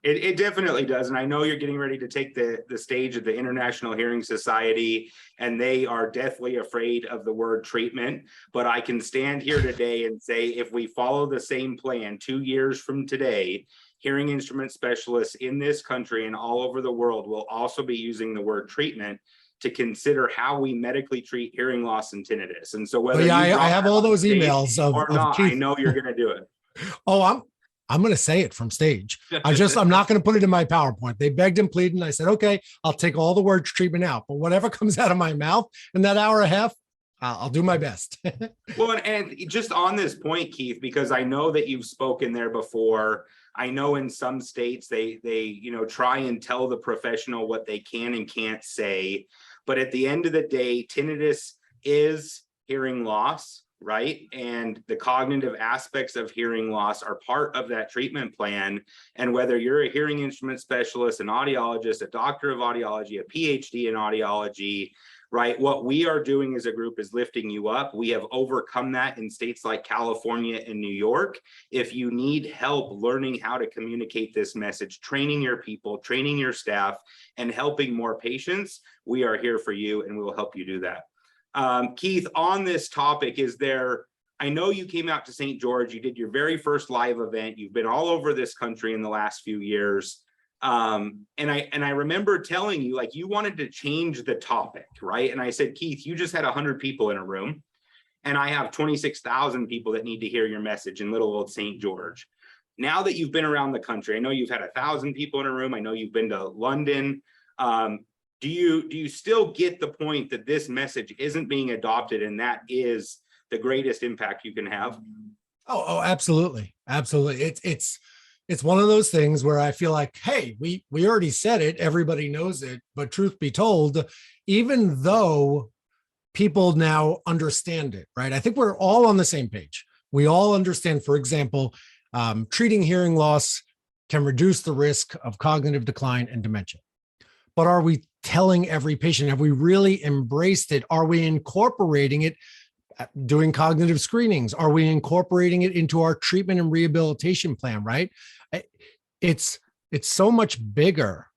B: It definitely does. And I know you're getting ready to take the stage at the International Hearing Society, and they are deathly afraid of the word treatment. But I can stand here today and say, if we follow the same plan 2 years from today, hearing instrument specialists in this country and all over the world will also be using the word treatment to consider how we medically treat hearing loss and tinnitus. And so whether
A: I have all those emails
B: or not, I know you're going to do it.
A: Oh, I'm going to say it from stage. I'm not going to put it in my PowerPoint. They begged and pleaded, and I said, okay, I'll take all the word treatment out, but whatever comes out of my mouth in that hour and a half, I'll do my best.
B: Well, and just on this point, Keith, because I know that you've spoken there before. I know in some states they try and tell the professional what they can and can't say, but at the end of the day, tinnitus is hearing loss. Right? And the cognitive aspects of hearing loss are part of that treatment plan. And whether you're a hearing instrument specialist, an audiologist, a doctor of audiology, a PhD in audiology, right? What we are doing as a group is lifting you up. We have overcome that in states like California and New York. If you need help learning how to communicate this message, training your people, training your staff, and helping more patients, we are here for you and we will help you do that. Keith, on this topic, I know you came out to St. George, you did your very first live event, you've been all over this country in the last few years. And I remember telling you, like, you wanted to change the topic, right? And I said, Keith, you just had 100 people in a room, and I have 26,000 people that need to hear your message in little old St. George. Now that you've been around the country, I know you've had 1,000 people in a room, I know you've been to London. Do you still get the point that this message isn't being adopted, and that is the greatest impact you can have?
A: Oh, absolutely. Absolutely. It's one of those things where I feel like, hey, we already said it, everybody knows it, but truth be told, even though people now understand it, right? I think we're all on the same page. We all understand, for example, treating hearing loss can reduce the risk of cognitive decline and dementia. But are we telling every patient? Have we really embraced it? Are we incorporating it? Doing cognitive screenings? Are we incorporating it into our treatment and rehabilitation plan, right? It's so much bigger.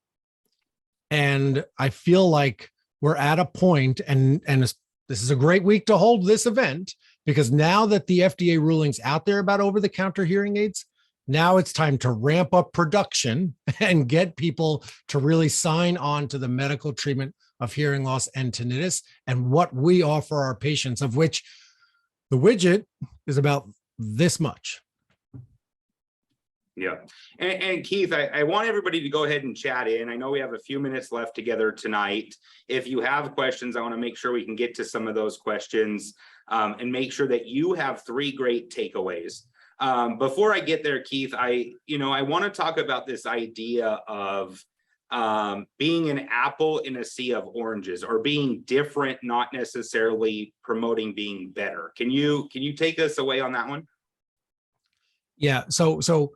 A: And I feel like we're at a point, and this is a great week to hold this event, because now that the FDA ruling's out there about over-the-counter hearing aids, now it's time to ramp up production and get people to really sign on to the medical treatment of hearing loss and tinnitus, and what we offer our patients, of which the widget is about this much.
B: Yeah. And Keith, I want everybody to go ahead and chat in. I know we have a few minutes left together tonight. If you have questions, I want to make sure we can get to some of those questions, and make sure that you have 3 great takeaways. Before I get there, Keith, I want to talk about this idea of being an apple in a sea of oranges, or being different, not necessarily promoting being better. Can you take us away on that one?
A: Yeah. So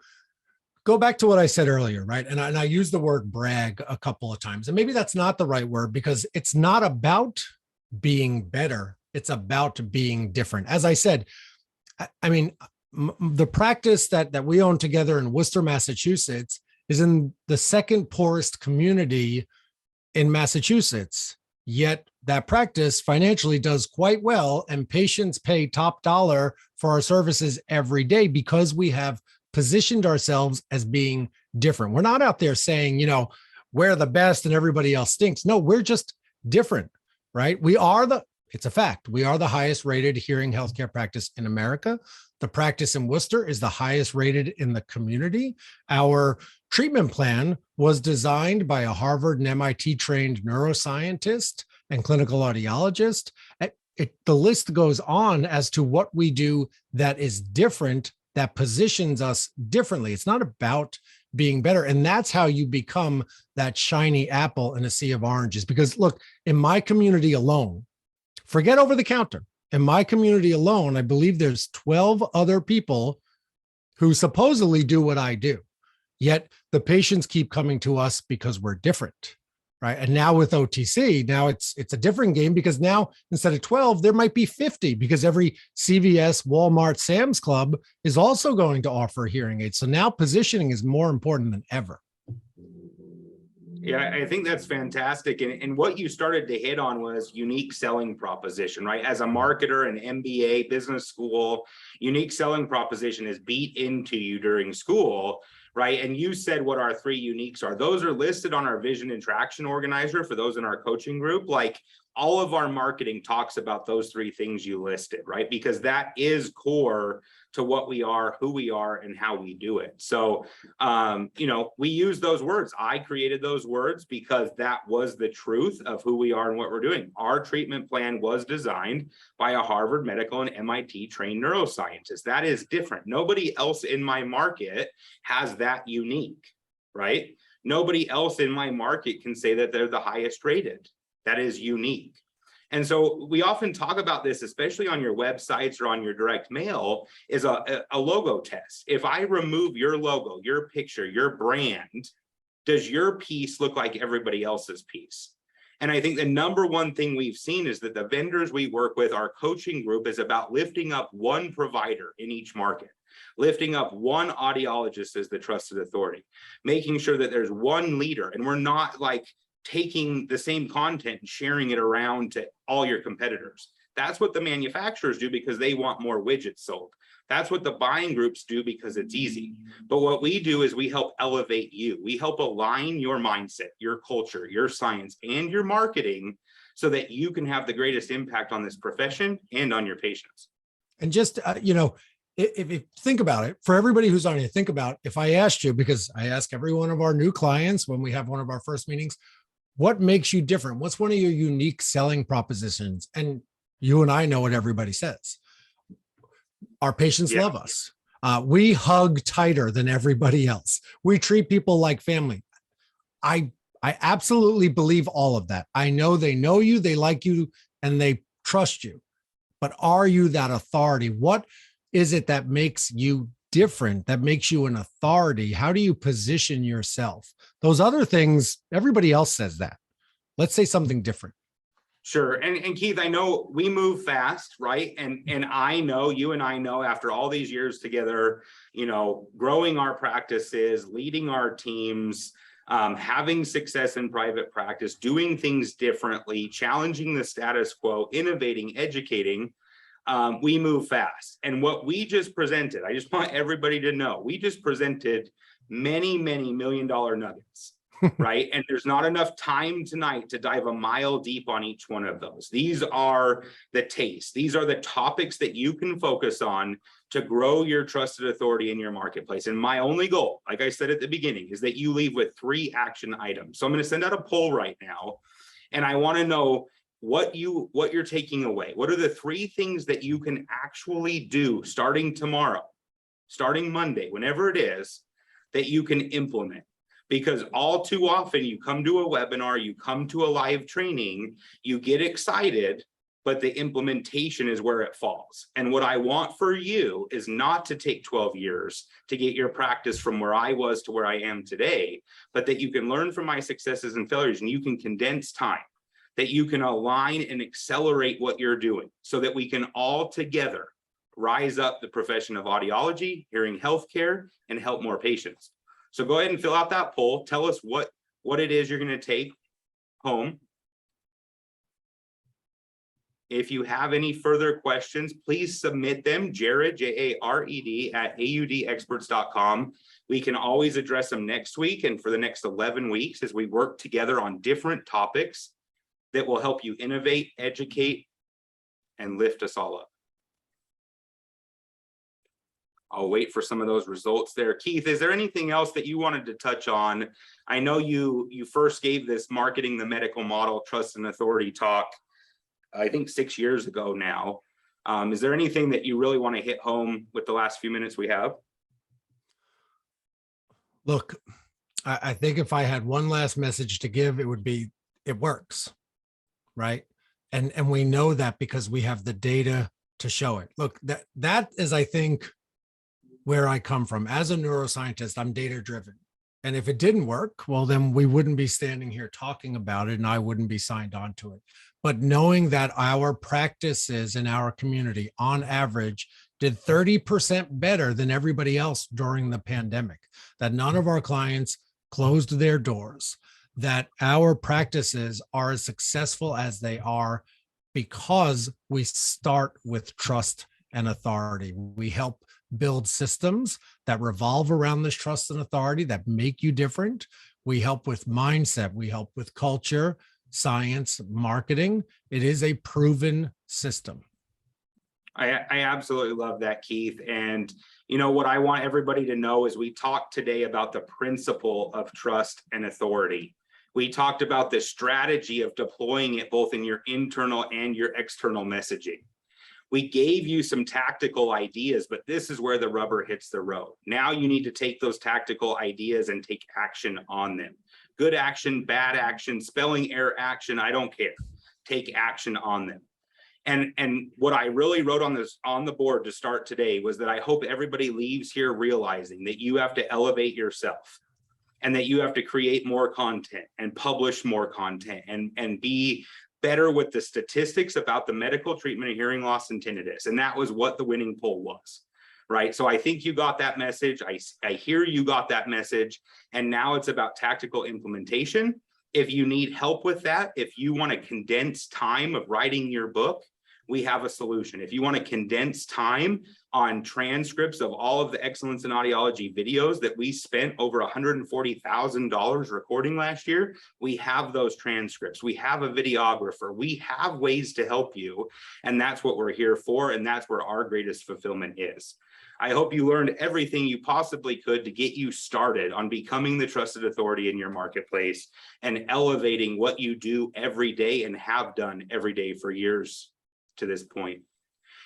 A: go back to what I said earlier, right? And I used the word brag a couple of times, and maybe that's not the right word, because it's not about being better. It's about being different. As I said, I mean, the practice that we own together in Worcester, Massachusetts, is in the second poorest community in Massachusetts. Yet that practice financially does quite well, and patients pay top dollar for our services every day, because we have positioned ourselves as being different. We're not out there saying, we're the best and everybody else stinks. No, we're just different, right? It's a fact. We are the highest rated hearing healthcare practice in America. The practice in Worcester is the highest rated in the community. Our treatment plan was designed by a Harvard and MIT trained neuroscientist and clinical audiologist. The list goes on as to what we do that is different, that positions us differently. It's not about being better. And that's how you become that shiny apple in a sea of oranges. Because look, in my community alone, forget over the counter, in my community alone, I believe there's 12 other people who supposedly do what I do. Yet the patients keep coming to us because we're different, right? And now with OTC, now it's a different game, because now instead of 12, there might be 50, because every CVS, Walmart, Sam's Club is also going to offer hearing aids. So now positioning is more important than ever.
B: Yeah, I think that's fantastic. And what you started to hit on was unique selling proposition, right? As a marketer, an MBA, business school, unique selling proposition is beat into you during school, right? And you said what our 3 uniques are. Those are listed on our vision and traction organizer for those in our coaching group. Like, all of our marketing talks about those 3 things you listed, right? Because that is core to what we are, who we are, and how we do it. So, we use those words. I created those words because that was the truth of who we are and what we're doing. Our treatment plan was designed by a Harvard Medical and MIT trained neuroscientist. That is different. Nobody else in my market has that unique, right? Nobody else in my market can say that they're the highest rated. That is unique. And so we often talk about this, especially on your websites or on your direct mail, is a logo test. If I remove your logo, your picture, your brand, does your piece look like everybody else's piece? And I think the number one thing we've seen is that the vendors we work with, our coaching group, is about lifting up one provider in each market, lifting up one audiologist as the trusted authority, making sure that there's one leader, and we're not like taking the same content and sharing it around to all your competitors. That's what the manufacturers do because they want more widgets sold. That's what the buying groups do because it's easy. But what we do is we help elevate you. We help align your mindset, your culture, your science, and your marketing so that you can have the greatest impact on this profession and on your patients.
A: And just, if you think about it, for everybody who's on here, think about if I asked you, because I ask every one of our new clients when we have one of our first meetings, what makes you different? What's one of your unique selling propositions? And you and I know what everybody says. Our patients love us. We hug tighter than everybody else. We treat people like family. I absolutely believe all of that. I know they know you, they like you, and they trust you. But are you that authority? What is it that makes you different, that makes you an authority? How do you position yourself? Those other things, everybody else says that. Let's say something different.
B: Sure. And Keith, I know we move fast, right? And I know you and I know after all these years together, growing our practices, leading our teams, having success in private practice, doing things differently, challenging the status quo, innovating, educating, we move fast. And what we just presented, I just want everybody to know, we just presented many, many $1-million nuggets. Right. And there's not enough time tonight to dive a mile deep on each one of those. These are the taste. These are the topics that you can focus on to grow your trusted authority in your marketplace. And my only goal, like I said at the beginning, is that you leave with 3 action items. So I'm going to send out a poll right now, and I want to know what you're taking away. What are the 3 things that you can actually do starting tomorrow, starting Monday, whenever it is, that you can implement? Because all too often you come to a webinar, you come to a live training, you get excited, but the implementation is where it falls. And what I want for you is not to take 12 years to get your practice from where I was to where I am today, but that you can learn from my successes and failures, and you can condense time, that you can align and accelerate what you're doing so that we can all together rise up the profession of audiology, hearing healthcare, and help more patients. So go ahead and fill out that poll. Tell us what it is you're going to take home. If you have any further questions, please submit them. Jared, Jared, at audexperts.com. We can always address them next week and for the next 11 weeks as we work together on different topics that will help you innovate, educate, and lift us all up. I'll wait for some of those results there. Keith, is there anything else that you wanted to touch on? I know you first gave this Marketing the Medical Model Trust and Authority talk, I think 6 years ago now. Is there anything that you really want to hit home with the last few minutes we have?
A: Look, I think if I had one last message to give, it would be, it works, right? And we know that because we have the data to show it. Look, that is, I think, where I come from. As a neuroscientist, I'm data driven. And if it didn't work, well, then we wouldn't be standing here talking about it and I wouldn't be signed on to it. But knowing that our practices in our community on average did 30% better than everybody else during the pandemic, that none of our clients closed their doors, that our practices are as successful as they are because we start with trust and authority. We help build systems that revolve around this trust and authority that make you different. We help with mindset. We help with culture, science, marketing. It is a proven system.
B: I absolutely love that, Keith. And what I want everybody to know is we talked today about the principle of trust and authority. We talked about the strategy of deploying it both in your internal and your external messaging. We gave you some tactical ideas, but this is where the rubber hits the road. Now you need to take those tactical ideas and take action on them. Good action, bad action, spelling error action, I don't care. Take action on them. And what I really wrote on the board to start today was that I hope everybody leaves here realizing that you have to elevate yourself. and that you have to create more content and publish more content and be better with the statistics about the medical treatment of hearing loss and tinnitus. And that was what the winning poll was, right? So I think you got that message. I hear you got that message. And now it's about tactical implementation. If you need help with that, if you want to condense time of writing your book, we have a solution. If you want to condense time on transcripts of all of the Excellence in Audiology videos that we spent over $140,000 recording last year, we have those transcripts. We have a videographer. We have ways to help you. And that's what we're here for. And that's where our greatest fulfillment is. I hope you learned everything you possibly could to get you started on becoming the trusted authority in your marketplace and elevating what you do every day and have done every day for years to this point.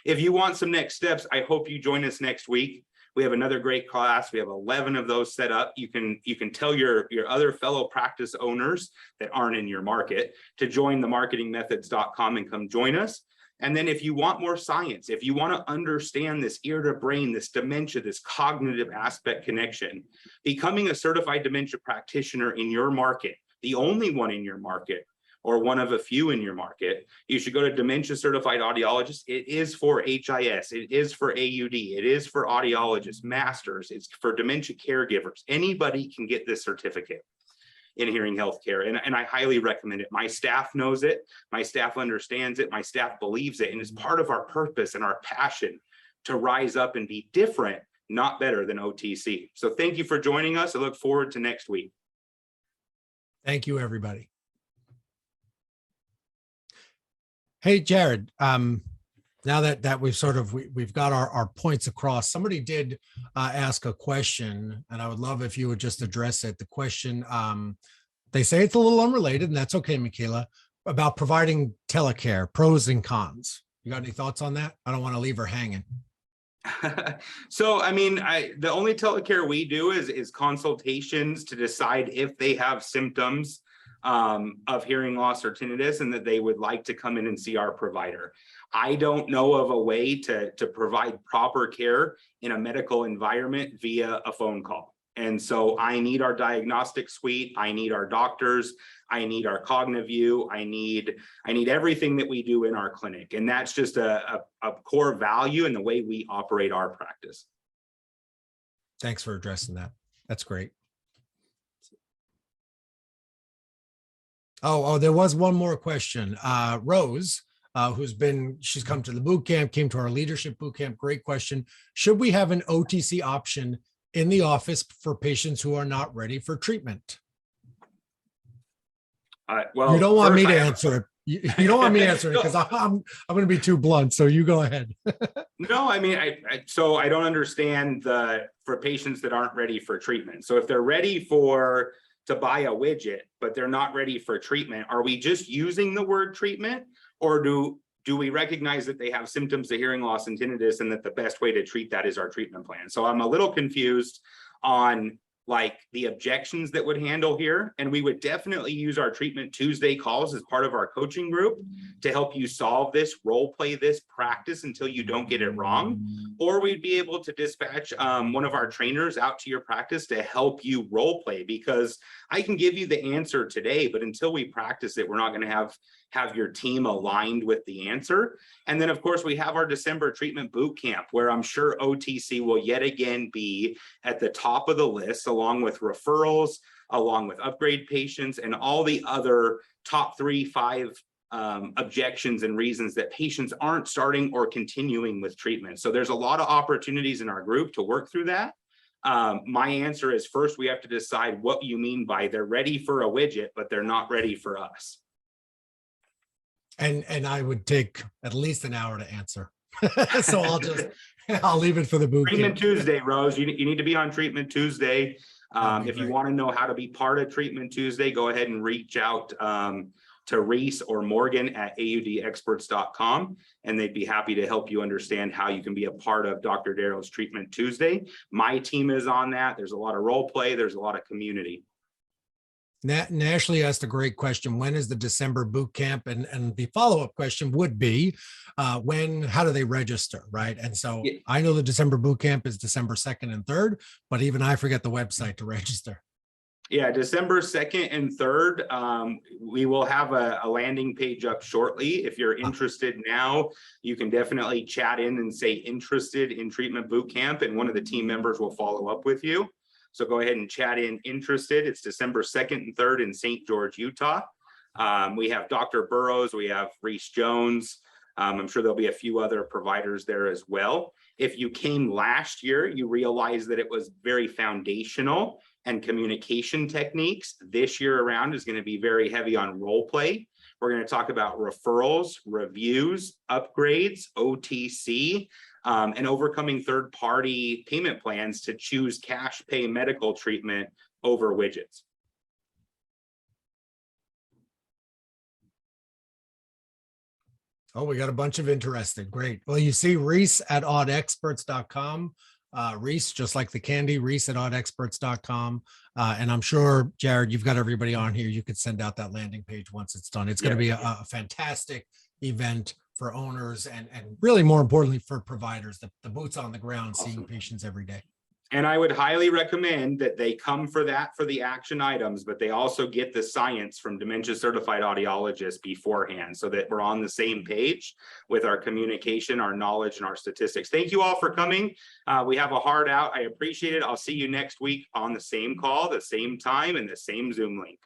B: If you want some next steps, I hope you join us next week. We have another great class. We have 11 of those set up. You can tell your other fellow practice owners that aren't in your market to join the marketingmethods.com and come join us. And then if you want more science, if you want to understand this ear to brain, this dementia, this cognitive aspect connection, becoming a certified dementia practitioner in your market, the only one in your market, or one of a few in your market, you should go to Dementia Certified Audiologist. It is for HIS, it is for AUD, it is for audiologists, masters, it's for dementia caregivers. Anybody can get this certificate in hearing healthcare, and I highly recommend it. My staff knows it, my staff understands it, my staff believes it, and it's part of our purpose and our passion to rise up and be different, not better than OTC. So thank you for joining us. I look forward to next week.
A: Thank you, everybody. Hey, Jared, now that we've got our points across, somebody did ask a question, and I would love if you would just address it. The question, they say it's a little unrelated, and that's okay, Michaela, about providing telecare, pros and cons. You got any thoughts on that? I don't want to leave her hanging.
B: So, I mean, the only telecare we do is consultations to decide if they have symptoms of hearing loss or tinnitus and that they would like to come in and see our provider. I don't know of a way to provide proper care in a medical environment via a phone call. And so I need our diagnostic suite, I need our doctors, I need our CogniView, I need everything that we do in our clinic. And that's just a core value in the way we operate our practice.
A: Thanks for addressing that. That's great. Oh, there was one more question. Rose, she's come to the boot camp, came to our leadership boot camp. Great question. Should we have an OTC option in the office for patients who are not ready for treatment?
B: Well,
A: you don't want me to answer it. You don't want me to answer it because I'm going to be too blunt. So you go ahead.
B: No, I mean, so I don't understand for patients that aren't ready for treatment. So if they're ready to buy a widget, but they're not ready for treatment, are we just using the word treatment, or do we recognize that they have symptoms of hearing loss and tinnitus and that the best way to treat that is our treatment plan? So I'm a little confused on like the objections that would handle here. And we would definitely use our Treatment Tuesday calls as part of our coaching group to help you solve this, role play this, practice until you don't get it wrong. Or we'd be able to dispatch one of our trainers out to your practice to help you role play, because I can give you the answer today, but until we practice it, we're not going to have your team aligned with the answer. And then of course we have our December treatment boot camp, where I'm sure OTC will yet again be at the top of the list, along with referrals, along with upgrade patients, and all the other top 3-5 objections and reasons that patients aren't starting or continuing with treatment. So there's a lot of opportunities in our group to work through that. My answer is, first, we have to decide what you mean by they're ready for a widget, but they're not ready for us.
A: And I would take at least an hour to answer. So I'll leave it for the boot
B: Treatment
A: camp.
B: Tuesday, Rose. You need to be on Treatment Tuesday. If you want to know how to be part of Treatment Tuesday, go ahead and reach out to Reese or Morgan at audexperts.com, and they'd be happy to help you understand how you can be a part of Dr. Darrow's Treatment Tuesday. My team is on that. There's a lot of role play. There's a lot of community.
A: Ashley asked a great question. When is the December boot camp? And the follow-up question would be, how do they register, right? And so yeah. I know the December boot camp is December 2nd and 3rd, but even I forget the website to register.
B: Yeah, December 2nd and 3rd, we will have a landing page up shortly. If you're interested now, you can definitely chat in and say interested in treatment boot camp, and one of the team members will follow up with you. So go ahead and chat in interested. It's December 2nd and 3rd in St. George, Utah. We have Dr. Burrows, we have Reese Jones. I'm sure there'll be a few other providers there as well. If you came last year, you realize that it was very foundational and communication techniques. This year around is going to be very heavy on role play. We're going to talk about referrals, reviews, upgrades, OTC, and overcoming third-party payment plans to choose cash pay medical treatment over widgets.
A: Oh, we got a bunch of interested. Great. Well, you see Reese at oddexperts.com. Reese, just like the candy, Reese at oddexperts.com. And I'm sure, Jared, you've got everybody on here. You could send out that landing page once it's done. It's going to be a fantastic event for owners and really more importantly for providers, the boots on the ground, seeing patients every day.
B: And I would highly recommend that they come for that, for the action items, but they also get the science from dementia certified audiologists beforehand so that we're on the same page with our communication, our knowledge, and our statistics. Thank you all for coming. We have a hard out. I appreciate it. I'll see you next week on the same call, the same time, and the same Zoom link.